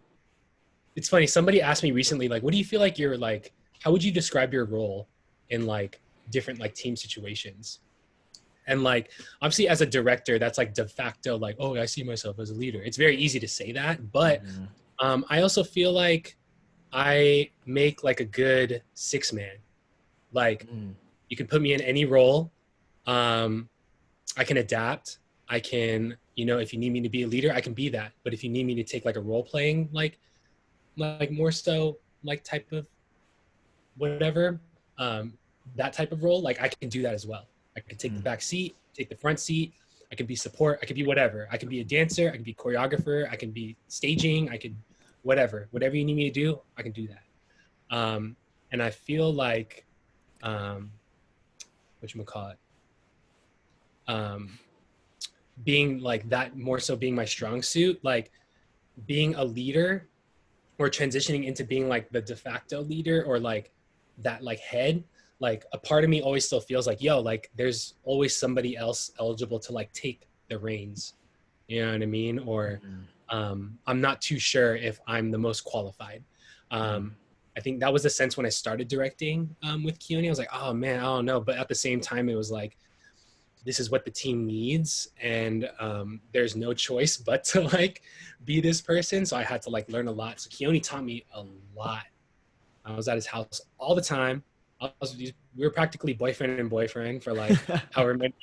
it's funny, somebody asked me recently, like, what do you feel like you're like, how would you describe your role in like different like team situations? And like obviously as a director, that's like de facto, like, oh, I see myself as a leader. It's very easy to say that, but
Mm-hmm.
I also feel like I make like a good six man. Like
Mm-hmm.
you can put me in any role. Um, I can adapt. I can, if you need me to be a leader, I can be that. But if you need me to take like a role playing, like more so like type of whatever, um, that type of role, like I can do that as well. I can take the back seat, take the front seat. I can be support. I can be whatever. I can be a dancer. I can be choreographer. I can be staging. I can whatever you need me to do. I can do that. And I feel like, um, what you call it, um, being like that more so being my strong suit, like being a leader or transitioning into being like the de facto leader or like that like head, like a part of me always still feels like, yo, like there's always somebody else eligible to like take the reins, you know what I mean? Or I'm not too sure if I'm the most qualified. um, I think that was the sense when I started directing with Keone. I was like, oh man, I don't know, but at the same time it was like, this is what the team needs, and there's no choice but to like be this person. So I had to like learn a lot. So Keone taught me a lot. I was at his house all the time. We were practically boyfriend and boyfriend for like however many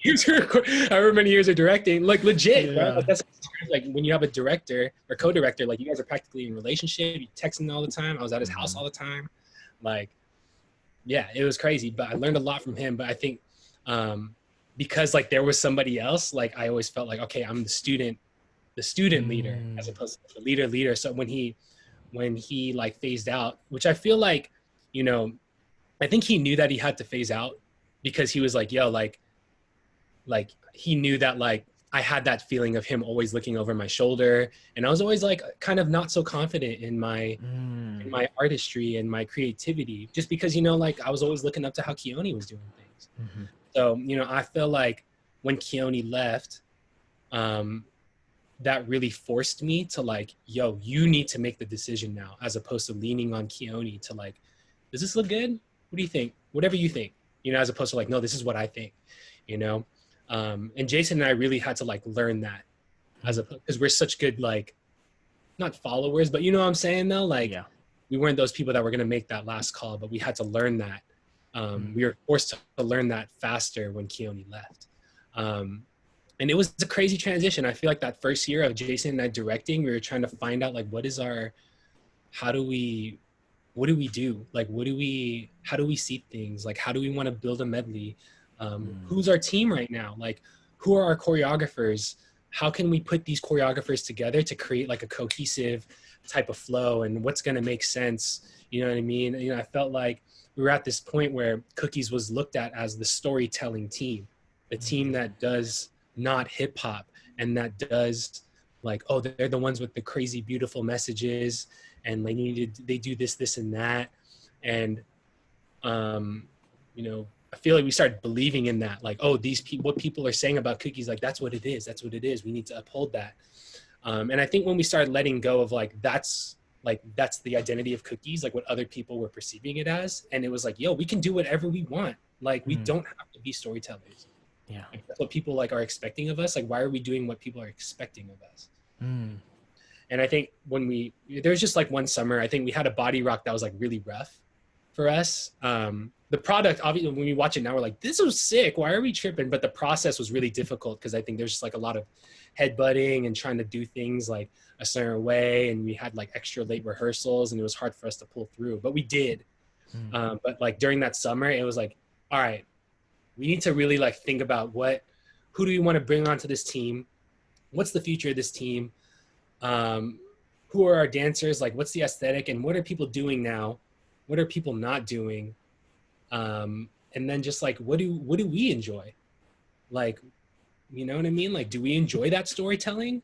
years of directing, like legit, bro.
Yeah.
Like that's like when you have a director or co-director, like you guys are practically in a relationship. You texting all the time. I was at his house all the time. Like, yeah, it was crazy, but I learned a lot from him. But I think um, because like there was somebody else, like I always felt like, okay, I'm the student leader as opposed to the leader. So when he like phased out, which I feel like, you know, I think he knew that he had to phase out because he was like, yo, like he knew that like I had that feeling of him always looking over my shoulder, and I was always like kind of not so confident in my artistry and my creativity, just because like I was always looking up to how Keone was doing things. So I feel like when Keone left, um, that really forced me to like, yo, you need to make the decision now, as opposed to leaning on Keone to like, does this look good? What do you think? Whatever you think, as opposed to like, no, this is what I think, you know? And Jason and I really had to like learn that because we're such good, like, not followers, but you know what I'm saying though? Like,
Yeah.
we weren't those people that were going to make that last call, but we had to learn that. We were forced to learn that faster when Keone left. And it was a crazy transition. I feel like that first year of Jason and I directing, we were trying to find out like, how do we, what do we do? Like, how do we see things? Like, how do we want to build a medley? Who's our team right now? Like, who are our choreographers? How can we put these choreographers together to create like a cohesive type of flow, and what's going to make sense? You know what I mean? I felt like we we were at this point where Cookies was looked at as the storytelling team, the team that does not hip hop and that does like, oh, they're the ones with the crazy beautiful messages and they do this and that. And you know, I feel like we started believing in that, like, oh, these people, what people are saying about Cookies, like that's what it is, that's what it is, we need to uphold that. And I think when we started letting go of like that's the identity of Cookies, like what other people were perceiving it as, and it was like, yo, we can do whatever we want, like we don't have to be storytellers.
Yeah.
Like, that's what people like are expecting of us. Like, why are we doing what people are expecting of us? And I think when there's just like one summer, I think we had a body rock that was like really rough for us. The product, obviously, when we watch it now, we're like, this was sick. Why are we tripping? But the process was really difficult because I think there's just like a lot of headbutting and trying to do things like a certain way. And we had like extra late rehearsals and it was hard for us to pull through, but we did. But like during that summer, it was like, all right, we need to really like think about who do we want to bring onto this team? What's the future of this team? Who are our dancers? Like, what's the aesthetic and what are people doing now? What are people not doing? And then just like, what do we enjoy? Like, you know what I mean? Like, do we enjoy that storytelling?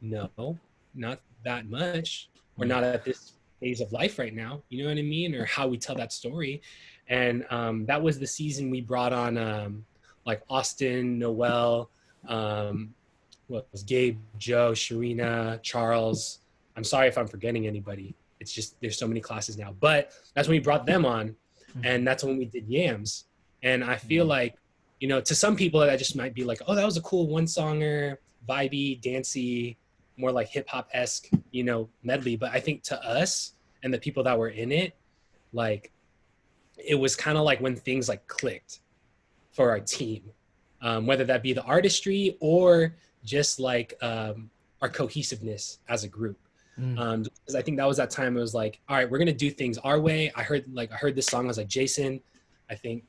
No, not that much. We're not at this phase of life right now. You know what I mean? Or how we tell that story. And that was the season we brought on like Austin, Noel, what was Gabe, Joe, Sharina, Charles. I'm sorry if I'm forgetting anybody. It's just, there's so many classes now, but that's when we brought them on. And that's when we did Yams. And I feel like, you know, to some people that just might be like, oh, that was a cool one songer, vibey, dancey, more like hip hop-esque, you know, medley. But I think to us and the people that were in it, like, it was kind of like when things like clicked for our team, whether that be the artistry or just like our cohesiveness as a group. Because I think that was that time it was like, all right, we're gonna do things our way. I heard this song, I was like, Jason, I think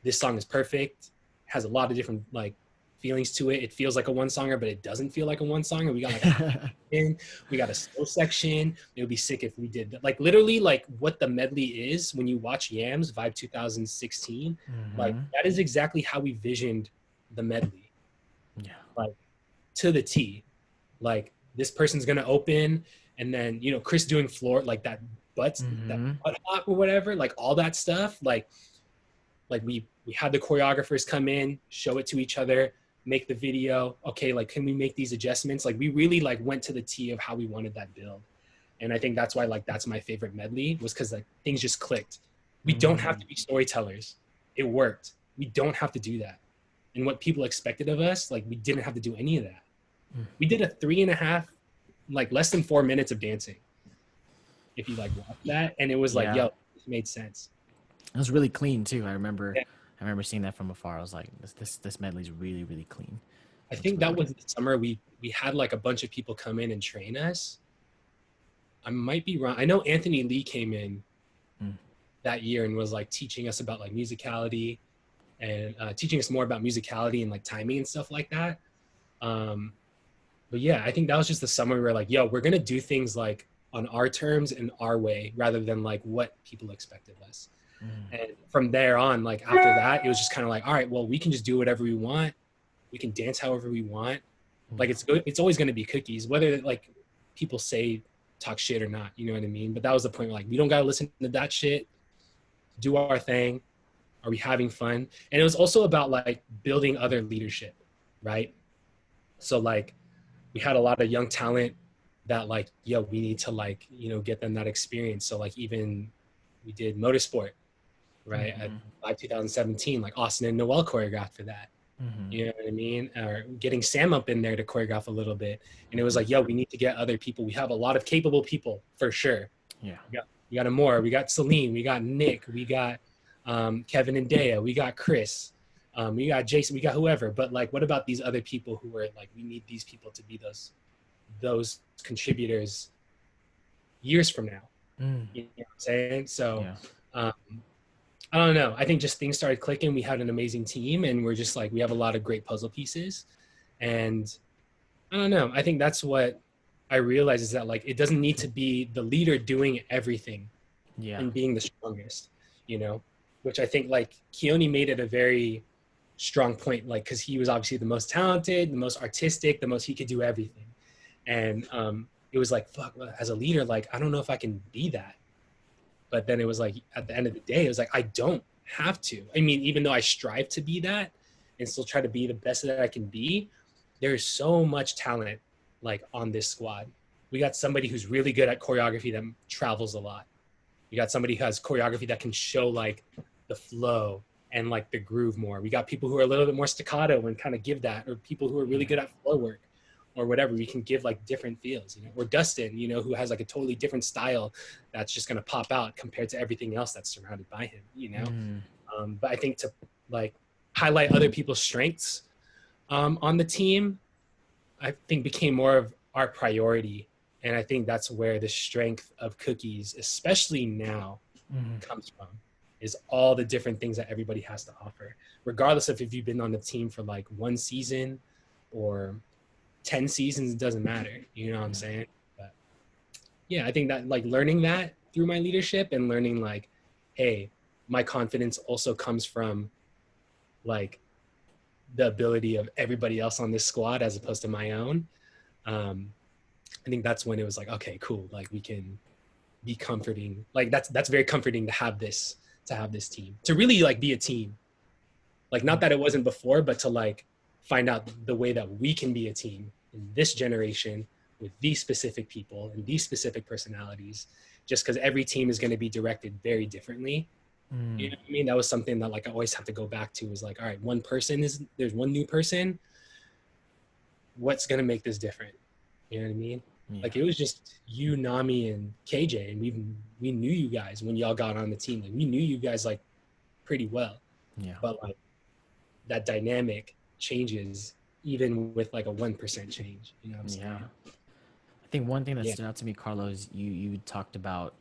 this song is perfect, has a lot of different like feelings to it. It feels like a one songer, but it doesn't feel like a one songer. We got like we got a slow section. It would be sick if we did that. Like literally like what the medley is when you watch Yams Vibe 2016, like that is exactly how we visioned the medley.
Yeah.
Like to the T. Like this person's gonna open, and then you know Chris doing floor like that butt hop or whatever, like all that stuff. Like we had the choreographers come in, show it to each other, make the video. Okay, like can we make these adjustments? Like we really like went to the T of how we wanted that build, and I think that's why like that's my favorite medley, was because like things just clicked. We don't have to be storytellers. It worked. We don't have to do that. And what people expected of us, like we didn't have to do any of that. We did a 3.5, like less than 4 minutes of dancing. If you like watch that, and it was like, yo, it made sense.
It was really clean too. I remember seeing that from afar. I was like, this medley's really, really clean.
I think that was the summer we had like a bunch of people come in and train us. I might be wrong. I know Anthony Lee came in that year and was like teaching us about like musicality and teaching us more about musicality and like timing and stuff like that. But yeah, I think that was just the summer we were like, yo, we're gonna do things like on our terms and our way rather than like what people expected of us. And from there on, like after that, it was just kind of like, all right, well, we can just do whatever we want. We can dance however we want. Like it's always going to be Cookies, whether like people say talk shit or not, you know what I mean? But that was the point where like, we don't got to listen to that shit, do our thing. Are we having fun? And it was also about like building other leadership, right? So like we had a lot of young talent that like, yo, we need to like, you know, get them that experience. So like even we did motorsport, right? At Vibe 2017, like Austin and Noel choreographed for that. You know what I mean? Or getting Sam up in there to choreograph a little bit. And it was like, yo, we need to get other people. We have a lot of capable people for sure.
Yeah.
We got Amor, we got Celine, we got Nick, we got Kevin and Dea, we got Chris, we got Jason, we got whoever. But like, what about these other people who are like, we need these people to be those contributors years from now. You know what I'm saying? So I don't know. I think just things started clicking. We had an amazing team and we're just like, we have a lot of great puzzle pieces. And I don't know. I think that's what I realized, is that like, it doesn't need to be the leader doing everything and being the strongest. you know, which I think like Keone made it a very strong point, like, because he was obviously the most talented, the most artistic, the most, he could do everything. And it was like, fuck, as a leader, like, I don't know if I can be that. But then it was like, at the end of the day, it was like, I don't have to. I mean, even though I strive to be that and still try to be the best that I can be, there's so much talent like on this squad. We got somebody who's really good at choreography that travels a lot. You got somebody who has choreography that can show like the flow and like the groove more. We got people who are a little bit more staccato and kind of give that, or people who are really good at flow work or whatever. We can give like different feels, you know, or Dustin, you know, who has like a totally different style that's just going to pop out compared to everything else that's surrounded by him, you know? But I think to like highlight other people's strengths on the team, I think became more of our priority. And I think that's where the strength of Cookies, especially now, comes from, is all the different things that everybody has to offer, regardless of if you've been on the team for like 1 season or 10 seasons, it doesn't matter. You know what I'm saying? But yeah, I think that like learning that through my leadership and learning like, hey, my confidence also comes from like the ability of everybody else on this squad as opposed to my own. I think that's when it was like, okay, cool. Like we can be comforting. Like that's very comforting to have this team, to really like be a team. Like not that it wasn't before, but to like find out the way that we can be a team in this generation with these specific people and these specific personalities, just because every team is going to be directed very differently. You know what I mean? That was something that like I always have to go back to, is like, all right, there's one new person. What's going to make this different? You know what I mean?
Yeah.
Like it was just you, Nami, and KJ, and we knew you guys when y'all got on the team. Like we knew you guys like pretty well.
Yeah.
But like that dynamic changes even with like a 1% change. You know what I'm saying?
Yeah. I think one thing that
Yeah.
stood out to me, Carlos, you talked about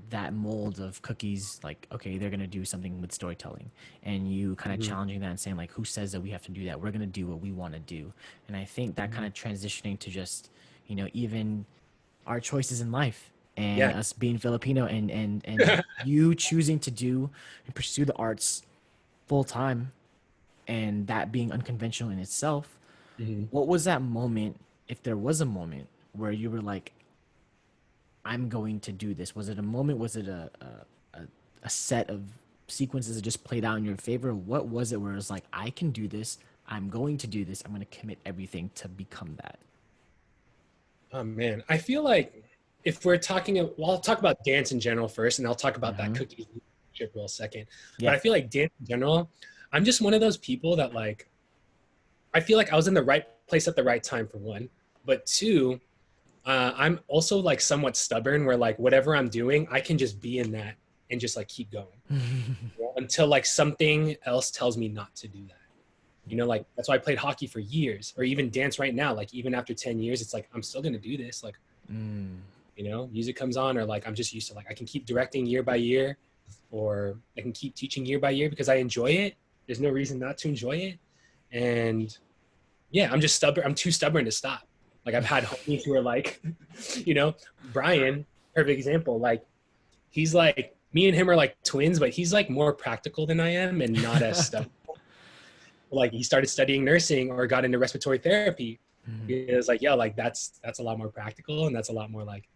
that mold of Cookies, like, okay, they're gonna do something with storytelling, and you kind of challenging that and saying like, who says that we have to do that? We're gonna do what we want to do. And I think that kind of transitioning to just, you know, even our choices in life and
Yeah.
us being Filipino, and you choosing to do and pursue the arts full time, and that being unconventional in itself. What was that moment, if there was a moment, where you were like, I'm going to do this? Was it a moment? Was it a set of sequences that just played out in your favor? What was it where it was like, I can do this. I'm going to do this. I'm going to commit everything to become that.
Oh man, I feel like if we're talking, well, I'll talk about dance in general first, and I'll talk about that Cookies leadership real second. But
Yeah.
I feel like dance in general, I'm just one of those people that like, I feel like I was in the right place at the right time for one, but two, I'm also like somewhat stubborn where like whatever I'm doing, I can just be in that and just like keep going, you know, until like something else tells me not to do that. You know, like that's why I played hockey for years, or even dance right now. Like even after 10 years, it's like I'm still gonna do this. Like, you know, music comes on, or like I'm just used to like I can keep directing year by year, or I can keep teaching year by year because I enjoy it. There's no reason not to enjoy it. And yeah, I'm just stubborn. I'm too stubborn to stop. Like I've had homies who are like, you know, Brian, perfect example. Like he's like, me and him are like twins, but he's like more practical than I am and not as stubborn. Like he started studying nursing or got into respiratory therapy. It was like, yeah, like that's a lot more practical, and that's a lot more like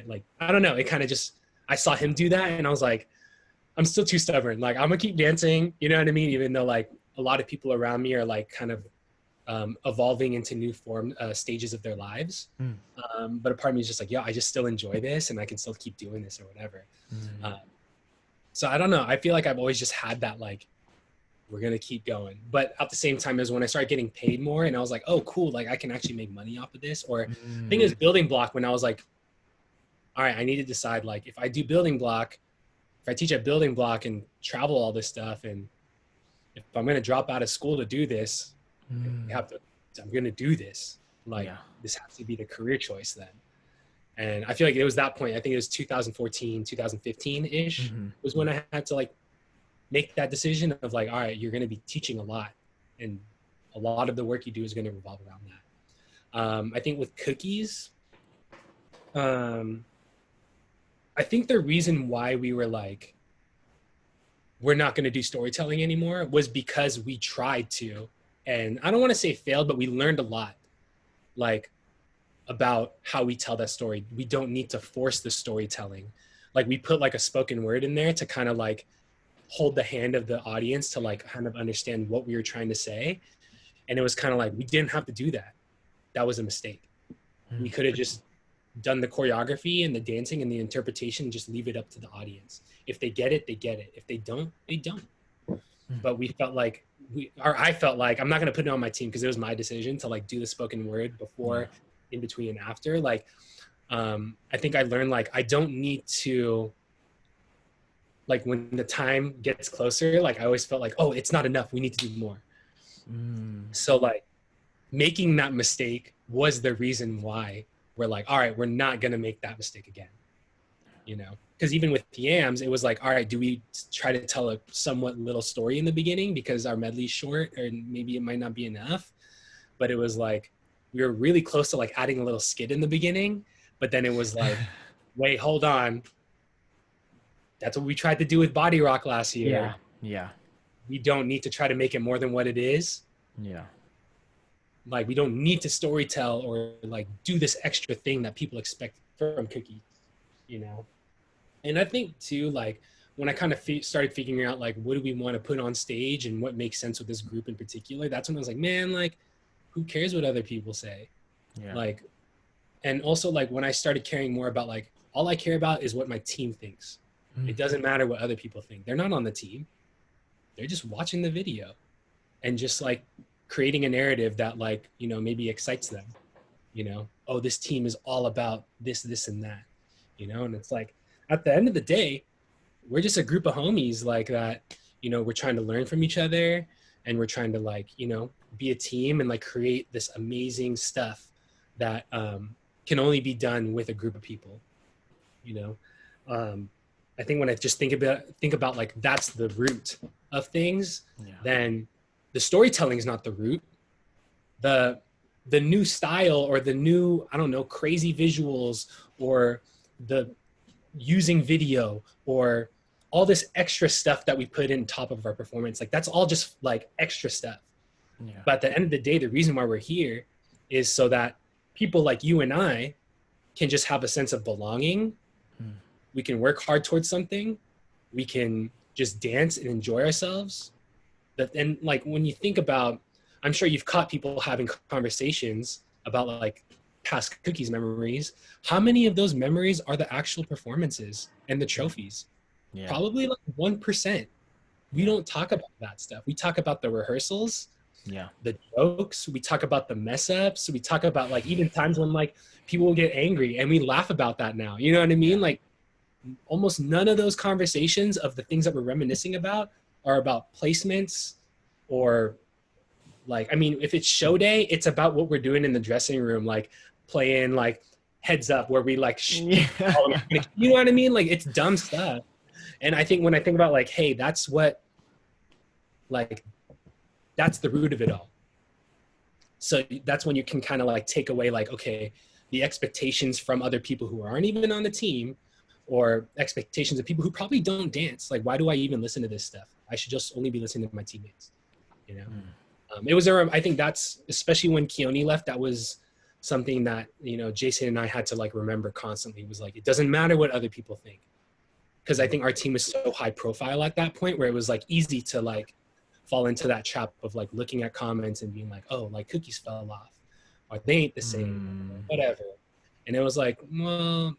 like I don't know. It kind of just, I saw him do that and I was like, I'm still too stubborn. Like I'm gonna keep dancing, you know what I mean? Even though like a lot of people around me are like kind of evolving into new stages of their lives. But a part of me is just like, yeah, I just still enjoy this and I can still keep doing this or whatever. So I don't know. I feel like I've always just had that, like, we're going to keep going. But at the same time as when I started getting paid more and I was like, oh, cool. Like I can actually make money off of this. Or I think it was building block, when I was like, all right, I need to decide, like, if I do building block, if I teach at building block and travel all this stuff, and if I'm going to drop out of school to do this, I'm going to do this. Like, this has to be the career choice then. And I feel like it was that point. I think it was 2014, 2015-ish was when I had to like make that decision of like, all right, you're going to be teaching a lot, and a lot of the work you do is going to revolve around that. I think with Cookies, I I think the reason why we were like, we're not going to do storytelling anymore was because we tried to, and I don't want to say failed, but we learned a lot, like about how we tell that story. We don't need to force the storytelling. Like we put like a spoken word in there to kind of like hold the hand of the audience to like kind of understand what we were trying to say. And it was kind of like, we didn't have to do that. That was a mistake. We could have just done the choreography and the dancing and the interpretation and just leave it up to the audience. If they get it, they get it. If they don't, they don't. But we felt like I felt like, I'm not going to put it on my team because it was my decision to like do the spoken word before, in between and after. Like, I think I learned like, I don't need to, like when the time gets closer, like I always felt like, oh, it's not enough. We need to do more. So like making that mistake was the reason why we're like, all right, we're not going to make that mistake again. You know, because even with the yams, it was like, all right, do we try to tell a somewhat little story in the beginning because our medley's short or maybe it might not be enough. But it was like, we were really close to like adding a little skit in the beginning, but then it was like, wait, hold on. That's what we tried to do with Body Rock last year.
Yeah.
We don't need to try to make it more than what it is.
Yeah.
Like we don't need to storytell or like do this extra thing that people expect from Cookies, you know? And I think too, like when I kind of started figuring out like, what do we want to put on stage and what makes sense with this group in particular, that's when I was like, man, like who cares what other people say?
Yeah.
Like, and also like when I started caring more about like, all I care about is what my team thinks. It doesn't matter what other people think. They're not on the team. They're just watching the video and just like creating a narrative that like, you know, maybe excites them, you know, oh, this team is all about this, this, and that, you know? And it's like, at the end of the day, we're just a group of homies like that, you know, we're trying to learn from each other and we're trying to like, you know, be a team and like create this amazing stuff that can only be done with a group of people, you know? I think when I just think about like that's the root of things, then the storytelling is not the root. The new style or the new, I don't know, crazy visuals or the using video or all this extra stuff that we put in top of our performance, like that's all just like extra stuff. But at the end of the day, the reason why we're here is so that people like you and I can just have a sense of belonging. We can work hard towards something. We can just dance and enjoy ourselves. And like when you think about, I'm sure you've caught people having conversations about like past Cookies memories. How many of those memories are the actual performances and the trophies? Probably like 1%. We don't talk about that stuff. We talk about the rehearsals, the jokes. We talk about the mess ups. We talk about like even times when like people will get angry and we laugh about that now. You know what I mean? Like almost none of those conversations of the things that we're reminiscing about are about placements or like, I mean, if it's show day, it's about what we're doing in the dressing room, like playing like heads up where we like, you know what I mean? Like it's dumb stuff. And I think when I think about like, hey, that's what, like, that's the root of it all. So that's when you can kind of like take away like, okay, the expectations from other people who aren't even on the team or expectations of people who probably don't dance. Like, why do I even listen to this stuff? I should just only be listening to my teammates, you know? It was, I think that's, especially when Keone left, that was something that, you know, Jason and I had to like remember constantly. It was like, it doesn't matter what other people think. Because I think our team was so high profile at that point where it was like easy to like fall into that trap of like looking at comments and being like, oh, like Cookies fell off or they ain't the same, or whatever. And it was like, well,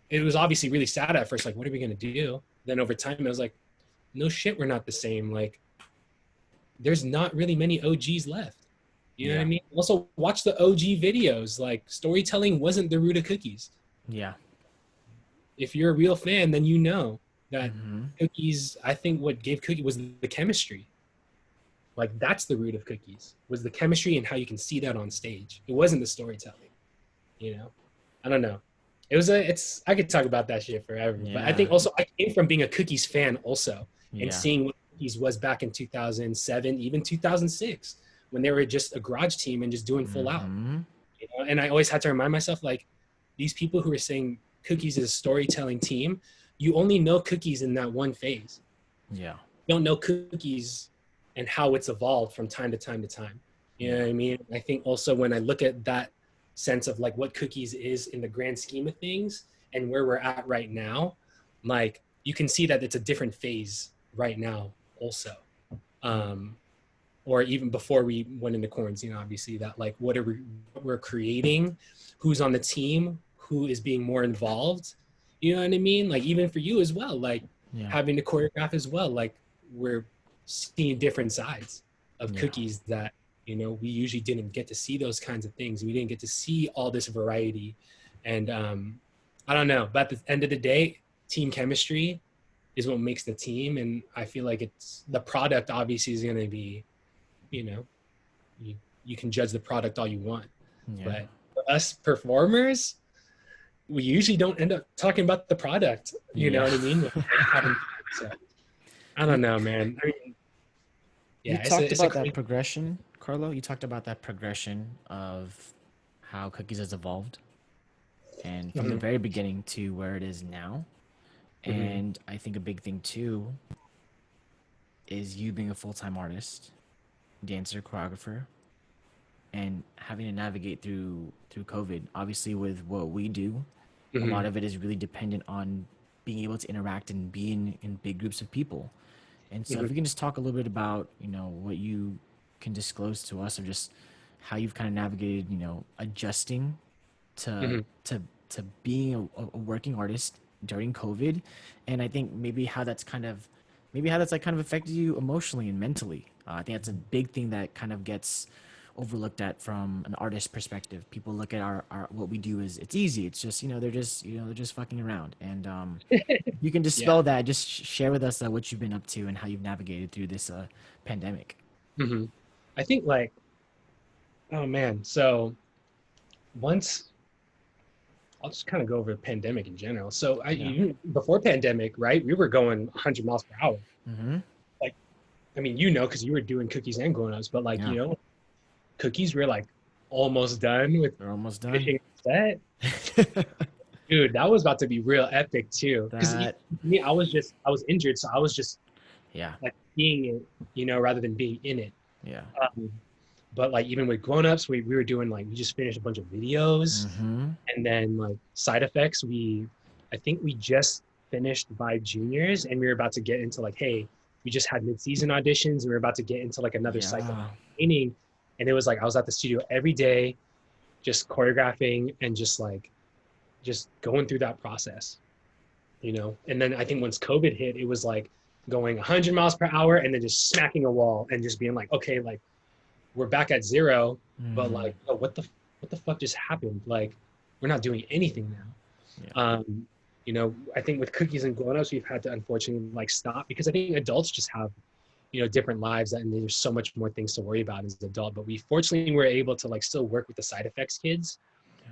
it was obviously really sad at first. Like, what are we going to do? Then over time, it was like, no shit, we're not the same. Like, there's not really many OGs left. You know what I mean? Also, watch the OG videos. Like, storytelling wasn't the root of Cookies. If you're a real fan, then you know that Cookies, I think what gave Cookie was the chemistry. Like, that's the root of Cookies, was the chemistry and how you can see that on stage. It wasn't the storytelling, you know? I don't know. I could talk about that shit forever. But I think also I came from being a Cookies fan also and seeing what Cookies was back in 2007, even 2006, when they were just a garage team and just doing full out. You know? And I always had to remind myself, like, these people who are saying Cookies is a storytelling team, you only know Cookies in that one phase.
Yeah.
You don't know Cookies and how it's evolved from time to time to time. You know
Yeah.
what I mean? I think also when I look at that sense of like what Cookies is in the grand scheme of things and where we're at right now, like you can see that it's a different phase right now also. Um, or even before we went into quarantine, obviously, that like what we're creating, who's on the team, who is being more involved. You know what I mean? Like even for you as well, like
Yeah.
having to choreograph as well. Like we're seeing different sides of
Yeah.
Cookies that we usually didn't get to see those kinds of things. We didn't get to see all this variety, and I don't know. But at the end of the day, team chemistry is what makes the team, and I feel like it's the product. Obviously, is going to be you know you can judge the product all you want,
Yeah.
but for us performers, we usually don't end up talking about the product, you know
Yeah.
what I mean, having so I
you
don't know, man. I mean,
you
yeah,
talked
it's a
about that
crazy.
progression, Carlo. You talked about that progression of how Cookies has evolved and from the
Mhm,
very beginning to where it is now.
mhm,
And I think a big thing too is you being a full-time artist, dancer, choreographer, and having to navigate through COVID. Obviously, with what we do, a lot
mhm,
of it is really dependent on being able to interact and being in big groups of people. And so, if
mhm,
we can just talk a little bit about what you can disclose to us of just how you've kind of navigated, adjusting to
mhm,
to to being a working artist during COVID, and I think maybe how that's like kind of affected you emotionally and mentally. I think that's a big thing that kind of gets overlooked at from an artist perspective. People look at our what we do as it's easy. It's just they're just fucking around. And you can
yeah,
dispel that. Just share with us what you've been up to and how you've navigated through this pandemic.
mhm. I think like, oh man, so once I'll just kind of go over the pandemic in general. So
Yeah.
before pandemic, right, we were going 100 miles per hour.
Mm-hmm.
Like, I mean, because you were doing Cookies and grown-ups, but like
Yeah.
Cookies were like almost done with
We're almost done.
finishing the set. Dude, that was about to be real epic too. Because
That.
me, I was injured, so I was just
Yeah.
like seeing it, rather than being in it.
Yeah.
Um, but like even with grown-ups, we were doing like we just finished a bunch of videos,
Mm-hmm.
and then like Side FX, I think we just finished by juniors, and we were about to get into like, hey, we just had mid-season auditions, and we were about to get into like another cycle of
Yeah.
training, and it was like I was at the studio every day, just choreographing and just going through that process, And then I think once COVID hit, it was like going 100 miles per hour and then just smacking a wall and just being like, okay, like we're back at zero, but
Mm.
like, oh, what the fuck just happened? Like, we're not doing anything now.
Yeah.
I think with Cookies and grown-ups, we've had to unfortunately like stop because I think adults just have different lives and there's so much more things to worry about as an adult. But we fortunately were able to like still work with the Side FX kids.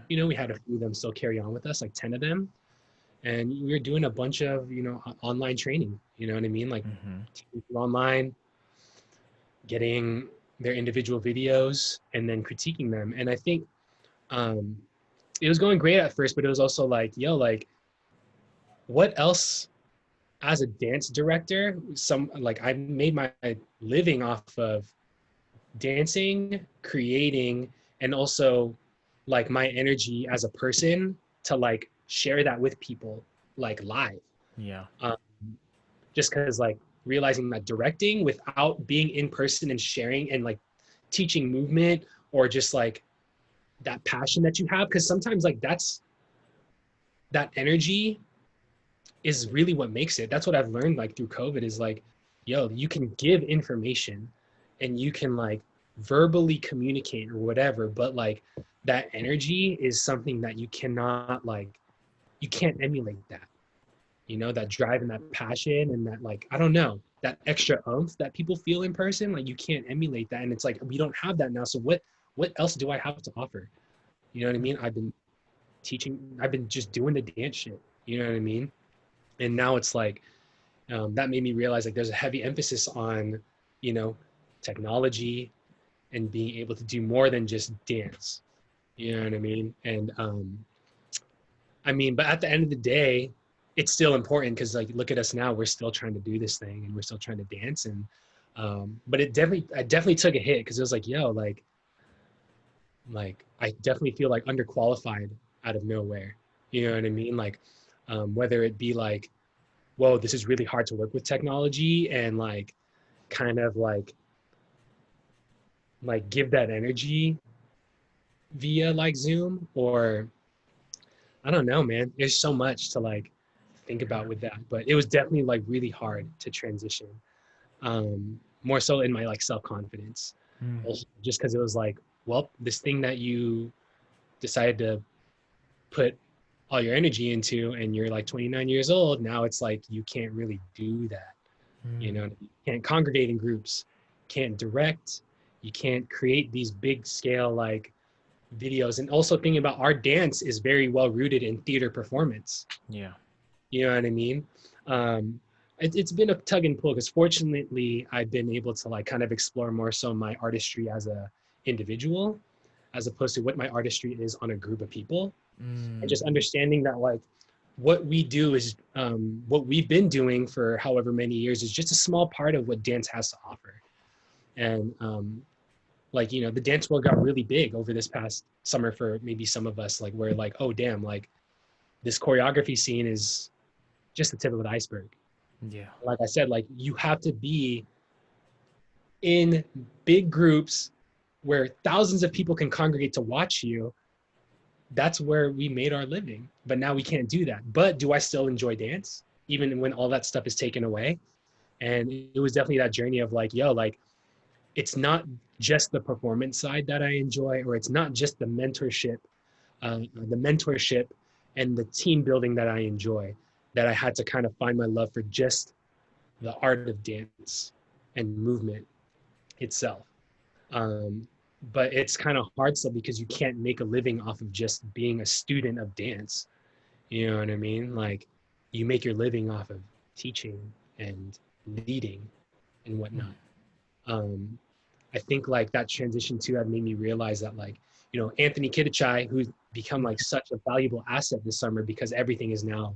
We had a few of them still carry on with us, like 10 of them, and we were doing a bunch of online training. You know what I mean? Like
Mm-hmm.
online, getting their individual videos and then critiquing them. And I think um, it was going great at first, but it was also like, yo, like what else as a dance director? I made my living off of dancing, creating, and also like my energy as a person to like share that with people like live.
Yeah.
Um, just because like realizing that directing without being in person and sharing and like teaching movement or just like that passion that you have, because sometimes like that energy is really what makes it. That's what I've learned like through COVID is like, yo, you can give information and you can like verbally communicate or whatever, but like that energy is something that you can't emulate that. That drive and that passion and that like, I don't know, that extra oomph that people feel in person, like you can't emulate that. And it's like we don't have that now. So what else do I have to offer? You know what I mean? I've been just doing the dance shit. You know what I mean? And now it's like that made me realize like there's a heavy emphasis on you know technology and being able to do more than just dance. You know what I mean? And I mean, but at the end of the day, it's still important because like look at us now, we're still trying to do this thing and we're still trying to dance. And but I definitely took a hit because it was like, yo, like I definitely feel like underqualified out of nowhere. You know what I mean? Like whether it be like, whoa, this is really hard to work with technology and like kind of like give that energy via like Zoom, or I don't know, man. There's so much to like think about with that, but it was definitely like really hard to transition. More so in my like self-confidence,
Mm.
also just because it was like, well, this thing that you decided to put all your energy into and you're like 29 years old now, it's like you can't really do that. You
Mm.
know, you can't congregate in groups, can't direct, you can't create these big scale like videos. And also thinking about our dance is very well rooted in theater performance.
Yeah.
You know what I mean? Um, it's been a tug and pull because fortunately I've been able to like kind of explore more so my artistry as a individual as opposed to what my artistry is on a group of people, and
Mm.
just understanding that like what we do is what we've been doing for however many years is just a small part of what dance has to offer. And like, you know, the dance world got really big over this past summer for maybe some of us, like we're like, oh damn, like this choreography scene is just the tip of the iceberg.
Yeah.
Like I said, like you have to be in big groups where thousands of people can congregate to watch you. That's where we made our living. But now we can't do that. But do I still enjoy dance even when all that stuff is taken away? And it was definitely that journey of like, yo, like it's not just the performance side that I enjoy, or it's not just the mentorship and the team building that I enjoy, that I had to kind of find my love for just the art of dance and movement itself. Um, but it's kind of hard still because you can't make a living off of just being a student of dance. You know what I mean? Like you make your living off of teaching and leading and
Mm.
whatnot. Um, I think like that transition too had made me realize that like, you know, Anthony Kidichai, who's become like such a valuable asset this summer because everything is now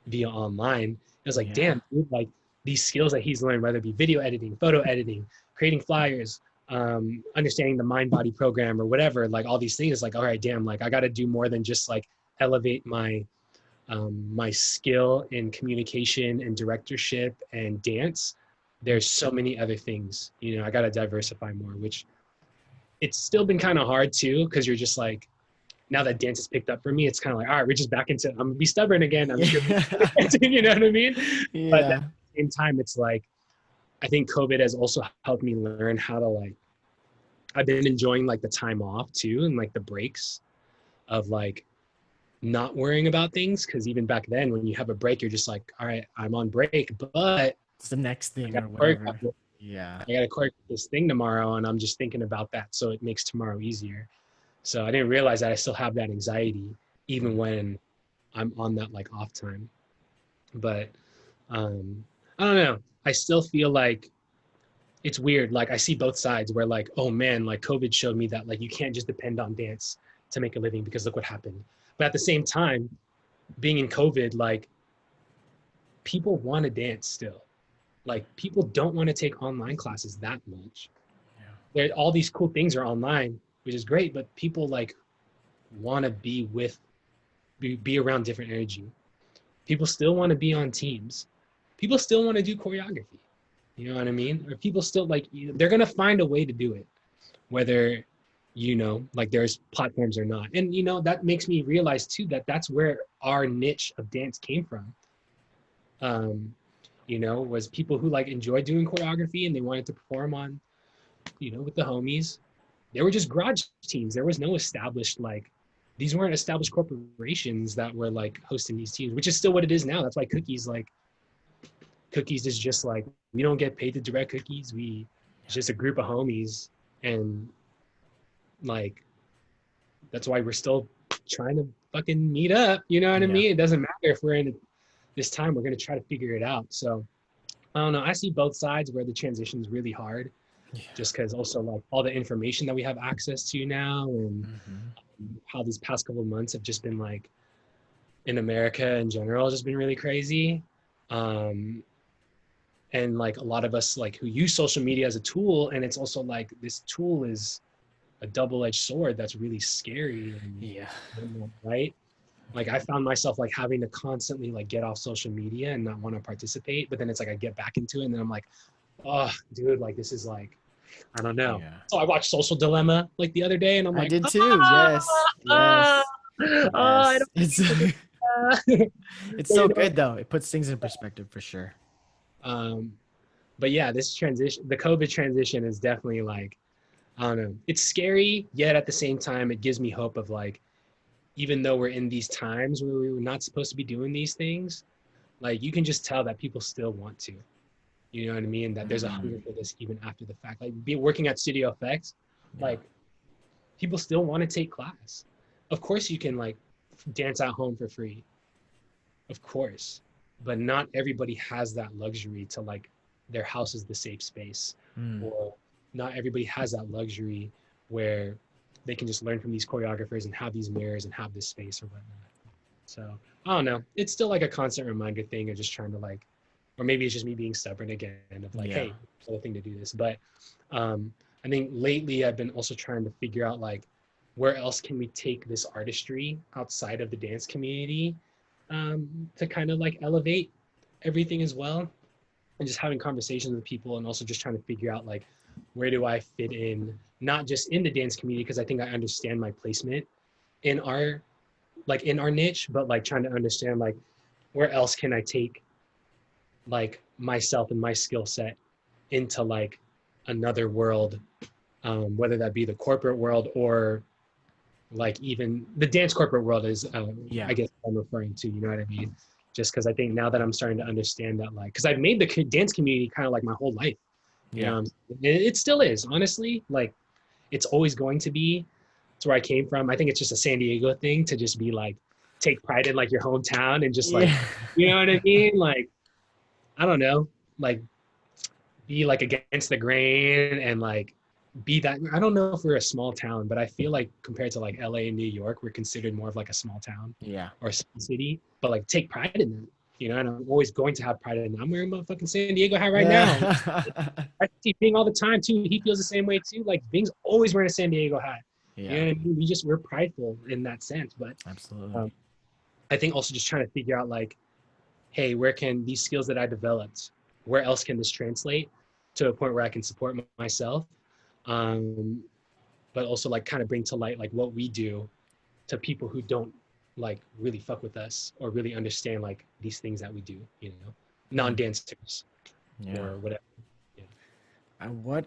via online. I was like,
Yeah.
damn, dude, like these skills that he's learned, whether it be video editing, photo editing, creating flyers, understanding the mind body program or whatever, like all these things, like, all right, damn, like I got to do more than just like elevate my skill in communication and directorship and dance. There's so many other things, you know, I got to diversify more, which it's still been kind of hard too, because you're just like, now that dance has picked up for me, it's kind of like, all right, we're just back into, I'm gonna be stubborn again. I'm just gonna
Yeah.
be, you know what I mean? But at
Yeah.
the same time, it's like, I think COVID has also helped me learn how to like, I've been enjoying like the time off too, and like the breaks of like not worrying about things. Cause even back then when you have a break, you're just like, all right, I'm on break, but
It's the next
I
thing
got
or
to choreograph
whatever. Yeah.
I got to choreograph this thing tomorrow, and I'm just thinking about that. So it makes tomorrow easier. So I didn't realize that I still have that anxiety even
Mm.
when I'm on that like off time. But I don't know. I still feel like it's weird. Like I see both sides where like, oh man, like COVID showed me that like you can't just depend on dance to make a living because look what happened. But at the same time, being in COVID, like people want to dance still. Like people don't want to take online classes that much.
Yeah.
There, all these cool things are online, which is great, but people like want to be around different energy. People still want to be on teams. People still want to do choreography. You know what I mean? Or people still like, they're gonna find a way to do it, whether like there's platforms or not. And that makes me realize too that that's where our niche of dance came from. Um, was people who like enjoy doing choreography and they wanted to perform on, with the homies. They were just garage teams. There was no established like these weren't established corporations that were like hosting these teams, which is still what it is now. That's why Cookies is just like we don't get paid to direct Cookies. It's just a group of homies, and like that's why we're still trying to fucking meet up. You know what I
Yeah.
mean? It doesn't matter if we're in this time. We're gonna try to figure it out. So I don't know. I see both sides where the transition is really hard,
Yeah.
just because also like all the information that we have access to now, and
Mm-hmm.
how these past couple of months have just been like in America in general has just been really crazy. Um, and like a lot of us like who use social media as a tool, and it's also like this tool is a double-edged sword that's really scary
Yeah.
and right. Like I found myself like having to constantly like get off social media and not want to participate, but then it's like I get back into it and then I'm like, oh dude, like this is like, I don't know.
Yeah.
So I watched Social Dilemma like the other day and I'm
I
like,
did too. Yes.
ah,
Yes.
I
Yes.
don't
It's it's
you
so
know.
good though. It puts things in perspective for sure.
um but yeah, this transition, the COVID transition is definitely like, I don't know, it's scary, yet at the same time it gives me hope of like, even though we're in these times where we were not supposed to be doing these things, like you can just tell that people still want to. You know what I mean? That there's a
Mm,
hunger for this even after the fact. Like be working at Studio FX,
yeah.
like people still want to take class. Of course you can like dance at home for free. Of course. But not everybody has that luxury to like their house is the safe space.
Mm,
Or not everybody has that luxury where they can just learn from these choreographers and have these mirrors and have this space or whatnot. So I don't know. It's still like a constant reminder thing of just trying to like, or maybe it's just me being stubborn again of like,
yeah.
hey, it's the thing to do this. But I think lately I've been also trying to figure out like where else can we take this artistry outside of the dance community, to kind of like elevate everything as well. And just having conversations with people and also just trying to figure out like where do I fit in, not just in the dance community, because I think I understand my placement in our like in our niche, but like trying to understand like where else can I take like myself and my skill set into like another world, whether that be the corporate world or like even the dance corporate world is,
Yeah.
I guess what I'm referring to, you know what I mean? Just because I think now that I'm starting to understand that, like, because I've made the dance community kind of like my whole life, you
Yeah.
know, it still is, honestly. Like, it's always going to be. It's where I came from. I think it's just a San Diego thing to just be like, take pride in like your hometown and just like,
Yeah.
you know what I mean? Like, I don't know, like be like against the grain and like be that. I don't know if we're a small town, but I feel like compared to like LA and New York, we're considered more of like a small town
Yeah.
or a small city, but like take pride in that, you know, and I'm always going to have pride in that. I'm wearing my fucking San Diego hat right now.
Yeah.
I see Bing all the time too. He feels the same way too. Like Bing's always wearing a San Diego hat. You
Yeah.
know what I mean? We're prideful in that sense. But
Absolutely.
um, I think also just trying to figure out like, hey, where can these skills that I developed, where else can this translate to a point where I can support myself, um, but also like kind of bring to light like what we do to people who don't like really fuck with us or really understand like these things that we do, you know,
Mm,
non-dancers
yeah.
or whatever. Yeah.
And what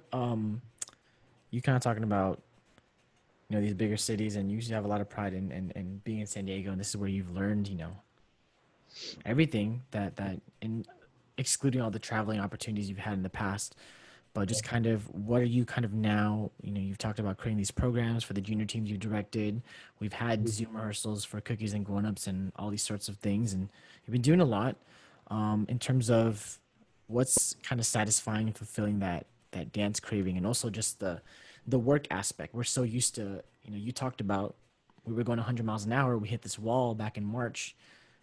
you kind of talking about, these bigger cities, and you usually have a lot of pride in being in San Diego, and this is where you've learned, everything that in excluding all the traveling opportunities you've had in the past, but just kind of what are you kind of now, you've talked about creating these programs for the junior teams you've directed. We've had Zoom rehearsals for Cookies and GWOWNUPS and all these sorts of things, and you've been doing a lot in terms of what's kind of satisfying and fulfilling that dance craving, and also just the work aspect. We're so used to, you talked about we were going 100 miles an hour. We hit this wall back in March,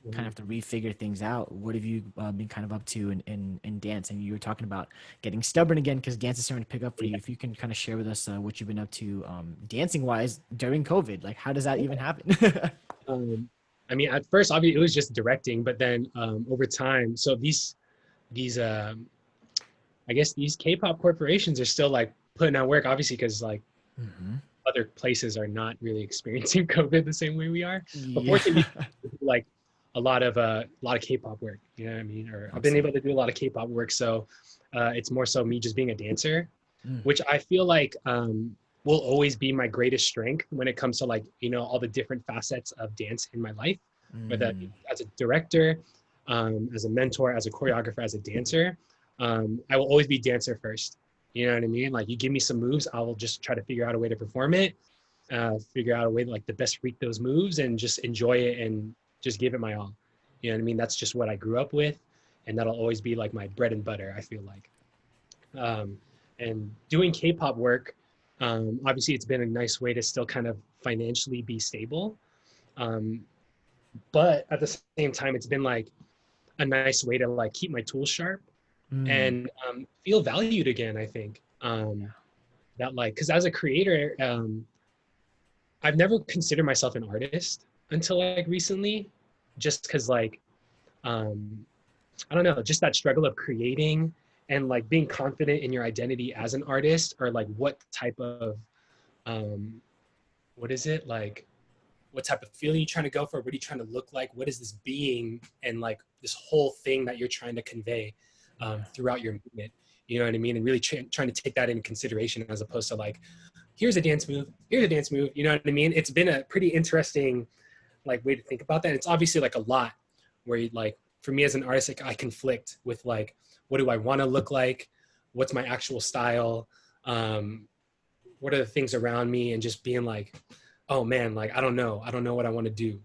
kind
Mhm.
of have to refigure things out. What have you been kind of up to in dance? And you were talking about getting stubborn again because dance is starting to pick up for you. If you can kind of share with us what you've been up to dancing wise during COVID, like how does that even happen?
Um, I mean, at first, obviously, it was just directing, but then over time, so these I guess these K-pop corporations are still like putting out work, obviously, because like
Hmm.
other places are not really experiencing COVID the same way we are. But
Yeah,
fortunately, like a lot of K-pop work. You know what I mean? Or I've been
awesome.
able to do a lot of K-pop work, so it's more so me just being a dancer,
Mm,
which I feel like will always be my greatest strength when it comes to like all the different facets of dance in my life, whether that be
mm,
as a director, as a mentor, as a choreographer, as a dancer. I will always be dancer first. You know what I mean? Like you give me some moves, I will just try to figure out a way to perform it, figure out a way to like the best freak those moves and just enjoy it and just give it my all. You know what I mean? That's just what I grew up with, and that'll always be like my bread and butter. I feel like, um, and doing K-pop work, obviously it's been a nice way to still kind of financially be stable. Um, but at the same time, it's been like a nice way to like keep my tools sharp
Mm,
and feel valued again. I think that like, because as a creator, I've never considered myself an artist until like recently, just because like um, I don't know, just that struggle of creating and like being confident in your identity as an artist, or like what type of um, what is it like? What type of feeling you trying to go for? What are you trying to look like? What is this being and like this whole thing that you're trying to convey
yeah.
throughout your movement? You know what I mean? And really trying to take that into consideration as opposed to like, here's a dance move, here's a dance move. You know what I mean? It's been a pretty interesting like way to think about that. It's obviously like a lot where you, like for me as an artist, like I conflict with like, what do I want to look like? What's my actual style? Um, what are the things around me? And just being like, oh man, like I don't know what I want to do.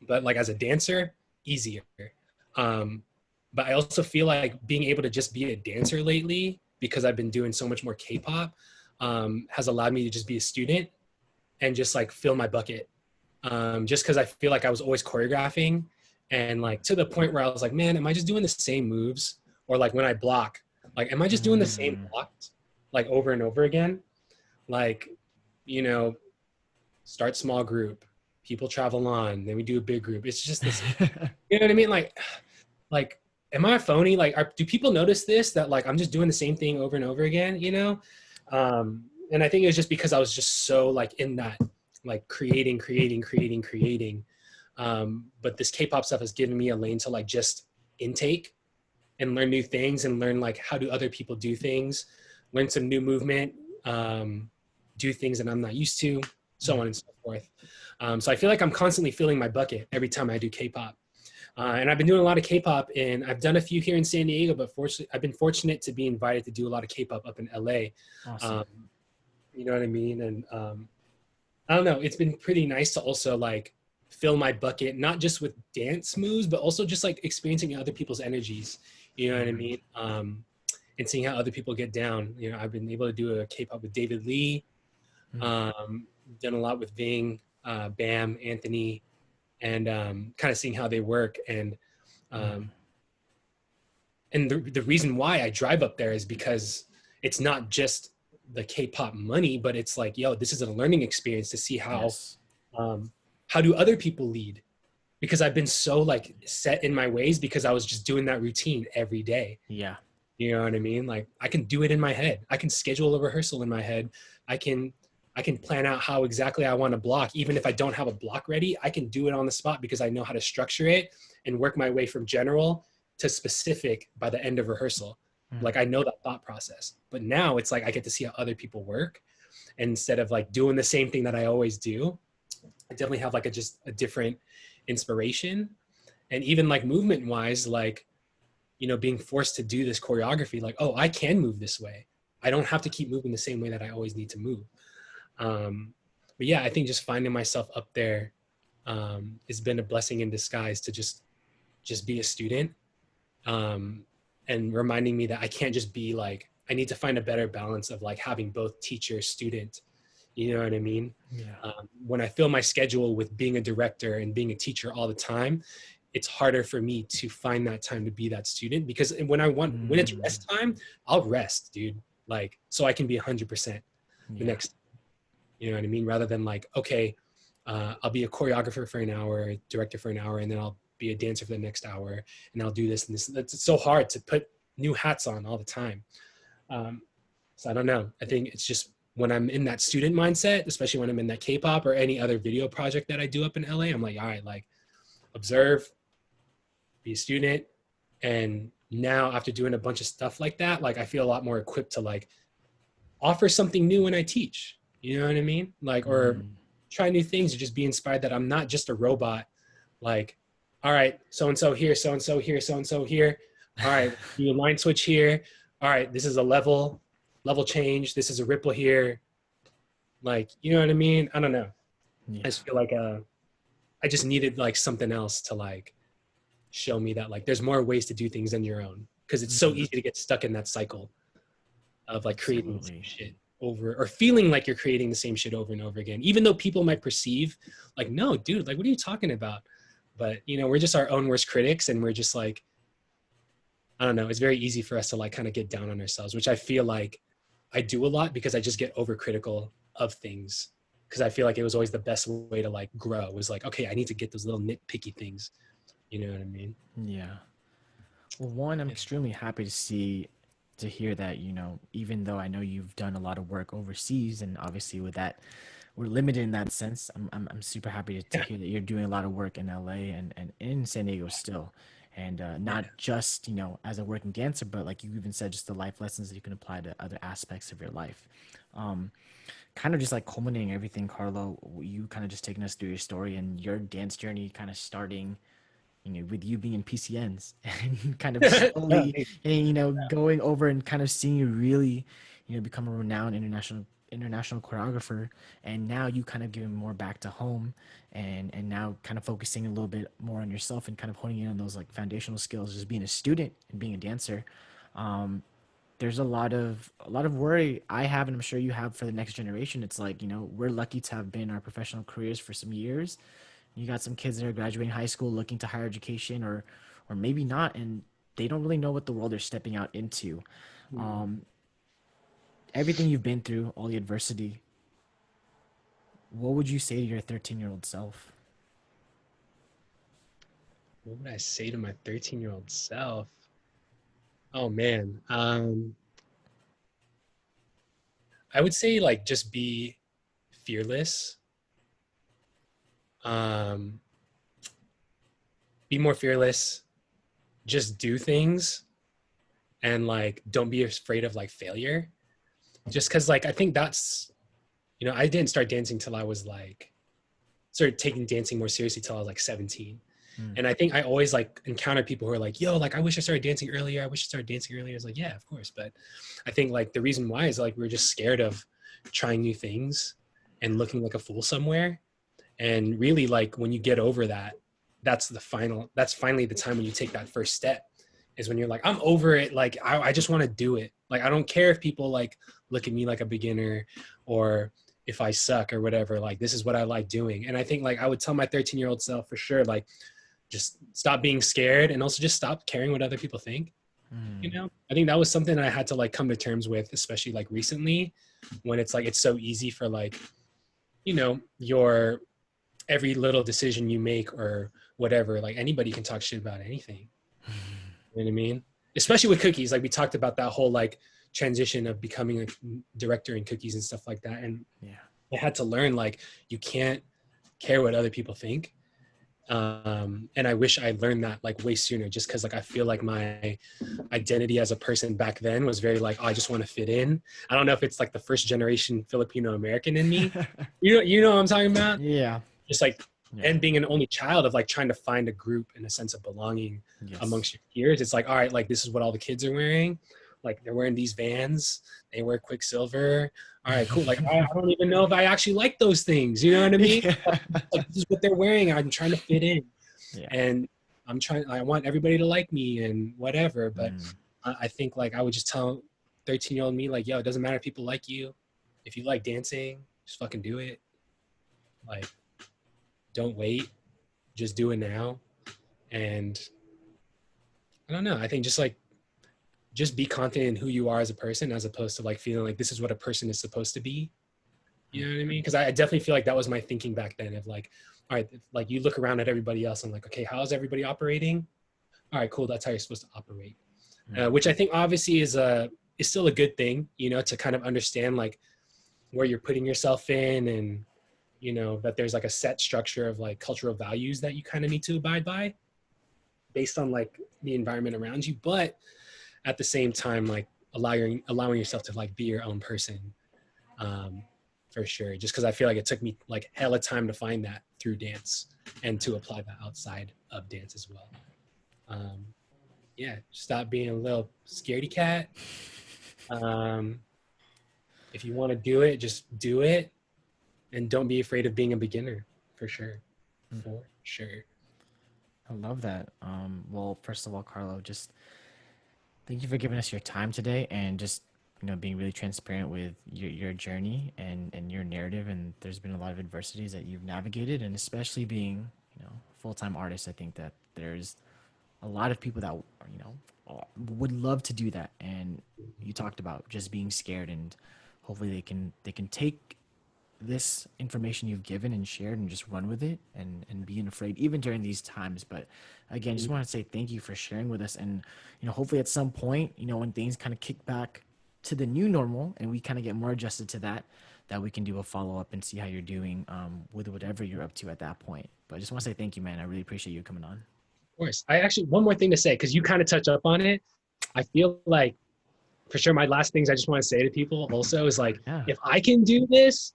But like as a dancer, easier. Um, but I also feel like being able to just be a dancer lately, because I've been doing so much more K-pop, has allowed me to just be a student and just like fill my bucket. Just because I feel like I was always choreographing, and like to the point where I was like, man, am I just doing the same moves? Or like when I block, like, am I just doing the same
Mm.
blocks like over and over again? Like, you know, start small group, people travel on, then we do a big group. It's just this, you know what I mean? Like, am I a phony? Like, do people notice this, that like I'm just doing the same thing over and over again? You know? And I think it was just because I was just so like in that, like creating. But this K-pop stuff has given me a lane to like just intake and learn new things and learn like how do other people do things, learn some new movement, do things that I'm not used to, so on and so forth. So I feel like I'm constantly filling my bucket every time I do K-pop. And I've been doing a lot of K-pop, and I've done a few here in San Diego, but fortunately, I've been fortunate to be invited to do a lot of K-pop up in LA.
Awesome.
Um, you know what I mean? And I don't know, it's been pretty nice to also like fill my bucket, not just with dance moves, but also just like experiencing other people's energies. You know what I
Mm.
mean? And seeing how other people get down. You know, I've been able to do a K-pop with David Lee,
Mm.
done a lot with Ving, Bam, Anthony, and kind of seeing how they work.
Mm.
Um, and the reason why I drive up there is because it's not just the K-pop money, but it's like, yo, this is a learning experience to see
Yes.
um, how do other people lead? Because I've been so like set in my ways because I was just doing that routine every day.
Yeah.
You know what I mean? Like I can do it in my head. I can schedule a rehearsal in my head. I can I can plan out how exactly I want to block. Even if I don't have a block ready, I can do it on the spot because I know how to structure it and work my way from general to specific by the end of rehearsal.
Mm.
Like I know that thought process. But now it's like I get to see how other people work. And instead of like doing the same thing that I always do, I definitely have like just a different inspiration. And even like movement wise, like, you know, being forced to do this choreography, like, oh, I can move this way. I don't have to keep moving the same way that I always need to move. Um, but yeah, I think just finding myself up there has been a blessing in disguise to just be a student, um, and reminding me that I can't just be like, I need to find a better balance of like having both teacher student. You know what I mean?
Yeah.
When I fill my schedule with being a director and being a teacher all the time, it's harder for me to find that time to be that student, because when it's
Mm.
rest time, I'll rest, dude. Like, so I can be 100% the
Yeah.
next, you know what I mean? Rather than like, okay, I'll be a choreographer for an hour, director for an hour, and then I'll be a dancer for the next hour, and I'll do this and this. It's so hard to put new hats on all the time. Um, so I don't know. I think it's just when I'm in that student mindset, especially when I'm in that K-pop or any other video project that I do up in LA, I'm like, all right, like observe, be a student. And now after doing a bunch of stuff like that, like I feel a lot more equipped to like offer something new when I teach. You know what I mean? Like, or
Mm.
try new things or just be inspired that I'm not just a robot. Like, all right, so and so here, so and so here, so and so here. All right, do a line switch here. All right, this is a level change. This is a ripple here. Like, you know what I mean? I don't know. I
Yeah.
just feel like I just needed like something else to like show me that like there's more ways to do things than your own, because it's so
Mm.
easy to get stuck in that cycle of like creating the same
Absolutely.
shit over, or feeling like you're creating the same shit over and over again, even though people might perceive like, no, dude, like what are you talking about? but we're just our own worst critics, and we're just like, I don't know, it's very easy for us to like kind of get down on ourselves, which I feel like I do a lot because I just get overcritical of things, because I feel like it was always the best way to like grow, was like, okay, I need to get those little nitpicky things, you know what I mean?
Yeah. Well, one, I'm
Yeah.
extremely happy to hear that, even though I know you've done a lot of work overseas, and obviously with that, we're limited in that sense. I'm super happy to
Yeah.
hear that you're doing a lot of work in LA and in San Diego still. And not
Yeah.
just, as a working dancer, but like you even said, just the life lessons that you can apply to other aspects of your life. Um, Kind of just like culminating everything, Carlo, you kind of just taking us through your story and your dance journey kind of starting, with you being in PCNs and kind of
No,
slowly, and going over and kind of seeing you really, become a renowned international choreographer, and now you kind of giving more back to home, and now kind of focusing a little bit more on yourself and kind of honing in on those like foundational skills, just being a student and being a dancer. There's a lot of worry I have, and I'm sure you have for the next generation. It's like, we're lucky to have been in our professional careers for some years. You got some kids that are graduating high school looking to higher education, or maybe not, and they don't really know what the world they're stepping out into.
mm,
Everything you've been through, all the adversity, what would you say to your 13-year-old self?
what would I say to my 13-year-old self? Oh man, I would say like just be fearless. Um, be more fearless. Just do things, and like don't be afraid of like failure. Just because like I think that's, I didn't start dancing till I was like, started taking dancing more seriously till I was like 17.
Mm.
And I think I always like encountered people who are like, yo, like I wish I started dancing earlier. I wish I started dancing earlier. It's like, yeah, of course. But I think like the reason why is like we're just scared of trying new things and looking like a fool somewhere. And really like when you get over that, that's finally the time when you take that first step, is when you're like, I'm over it. Like I just want to do it. Like I don't care if people like look at me like a beginner, or if I suck or whatever. Like this is what I like doing. And I think like I would tell my 13-year-old self for sure, like just stop being scared, and also just stop caring what other people think.
Mm.
I think that was something I had to like come to terms with, especially like recently, when it's like it's so easy for like, your every little decision you make or whatever, like anybody can talk shit about anything. You know what I mean? Especially with cookies, like we talked about that whole like transition of becoming a director in cookies and stuff like that. And
Yeah.
I had to learn like you can't care what other people think. And I wish I learned that like way sooner, just because like I feel like my identity as a person back then was very like, oh, I just want to fit in. I don't know if it's like the first generation Filipino American in me. You know what I'm talking about?
Yeah.
Just like,
Yeah.
and being an only child, of like trying to find a group and a sense of belonging
Yes.
amongst your peers. It's like, all right, like this is what all the kids are wearing. Like they're wearing these Vans, they wear Quicksilver. All right, cool. Like I don't even know if I actually like those things. You know what I mean?
Yeah.
Like this is what they're wearing. I'm trying to fit in,
Yeah.
and I want everybody to like me and whatever. But
Mm.
I think like I would just tell 13-year-old me like, yo, it doesn't matter if people like you. If you like dancing, just fucking do it. Like, don't wait, just do it now. And I don't know. I think just be confident in who you are as a person, as opposed to like feeling like this is what a person is supposed to be. You know what I mean? Because I definitely feel like that was my thinking back then, of like, all right, like you look around at everybody else and like, okay, how is everybody operating? All right, cool. That's how you're supposed to operate.
Mm.
Which I think obviously is still a good thing, to kind of understand like where you're putting yourself in, and that there's like a set structure of like cultural values that you kind of need to abide by based on like the environment around you. But at the same time, like allowing yourself to like be your own person, um, for sure. Just because I feel like it took me like hella time to find that through dance, and to apply that outside of dance as well. Um, yeah, stop being a little scaredy cat. Um, if you want to do it, just do it, and don't be afraid of being a beginner. For sure, for sure.
I love that. Well, first of all, Carlo, just thank you for giving us your time today, and just being really transparent with your journey and your narrative. And there's been a lot of adversities that you've navigated, and especially being full-time artist, I think that there's a lot of people that would love to do that. And you talked about just being scared, and hopefully they can take this information you've given and shared and just run with it, and being afraid even during these times. But again, just want to say thank you for sharing with us. And hopefully at some point, when things kind of kick back to the new normal and we kind of get more adjusted to that we can do a follow-up and see how you're doing with whatever you're up to at that point. But I just want to say thank you, man. I really appreciate you coming on.
Of course. I actually, one more thing to say, because you kind of touch up on it. I feel like for sure my last things I just want to say to people also is like,
Yeah.
if I can do this,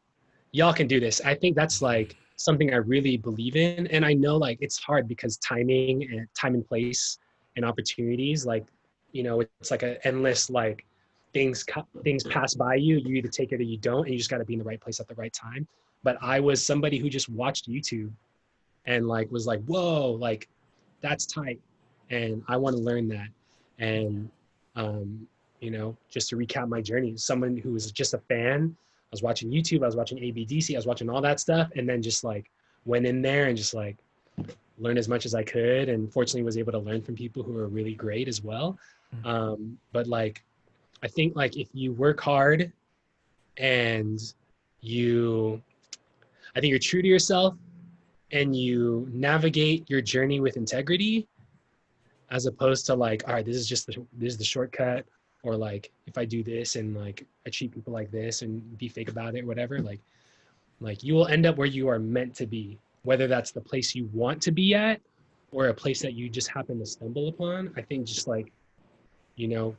y'all can do this. I think that's like something I really believe in. And I know like it's hard because timing and time and place and opportunities, like, it's like an endless like things pass by you. You either take it or you don't, and you just got to be in the right place at the right time. But I was somebody who just watched YouTube and like was like, whoa, like that's tight. And I want to learn that. And just to recap my journey, someone who was just a fan. I was watching YouTube, I was watching ABDC, I was watching all that stuff, and then just like went in there and just like learned as much as I could, and fortunately was able to learn from people who are really great as well. But like, I think like if you work hard and you, I think you're true to yourself and you navigate your journey with integrity, as opposed to like, all right, this is the shortcut, or like if I do this and like I treat people like this and be fake about it, or whatever, like you will end up where you are meant to be, whether that's the place you want to be at or a place that you just happen to stumble upon. I think just like, you know,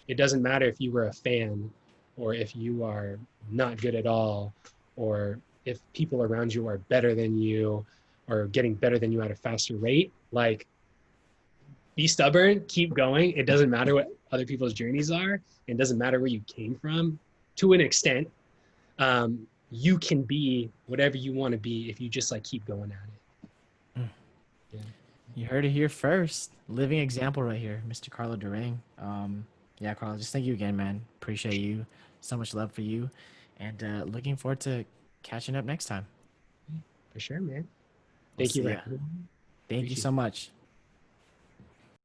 it doesn't matter if you were a fan or if you are not good at all, or if people around you are better than you or getting better than you at a faster rate. Like, be stubborn, keep going. It doesn't matter what other people's journeys are. It doesn't matter where you came from to an extent. You can be whatever you want to be if you just like keep going at it. Yeah.
You heard it here first. Living example right here, Mr. Carlo Darang. Yeah, Carlo, just thank you again, man. Appreciate you. So much love for you. And looking forward to catching up next time.
For sure, man.
We'll
Thank you
see
for
ya.
having me.
Thank you
Appreciate
so
it.
much.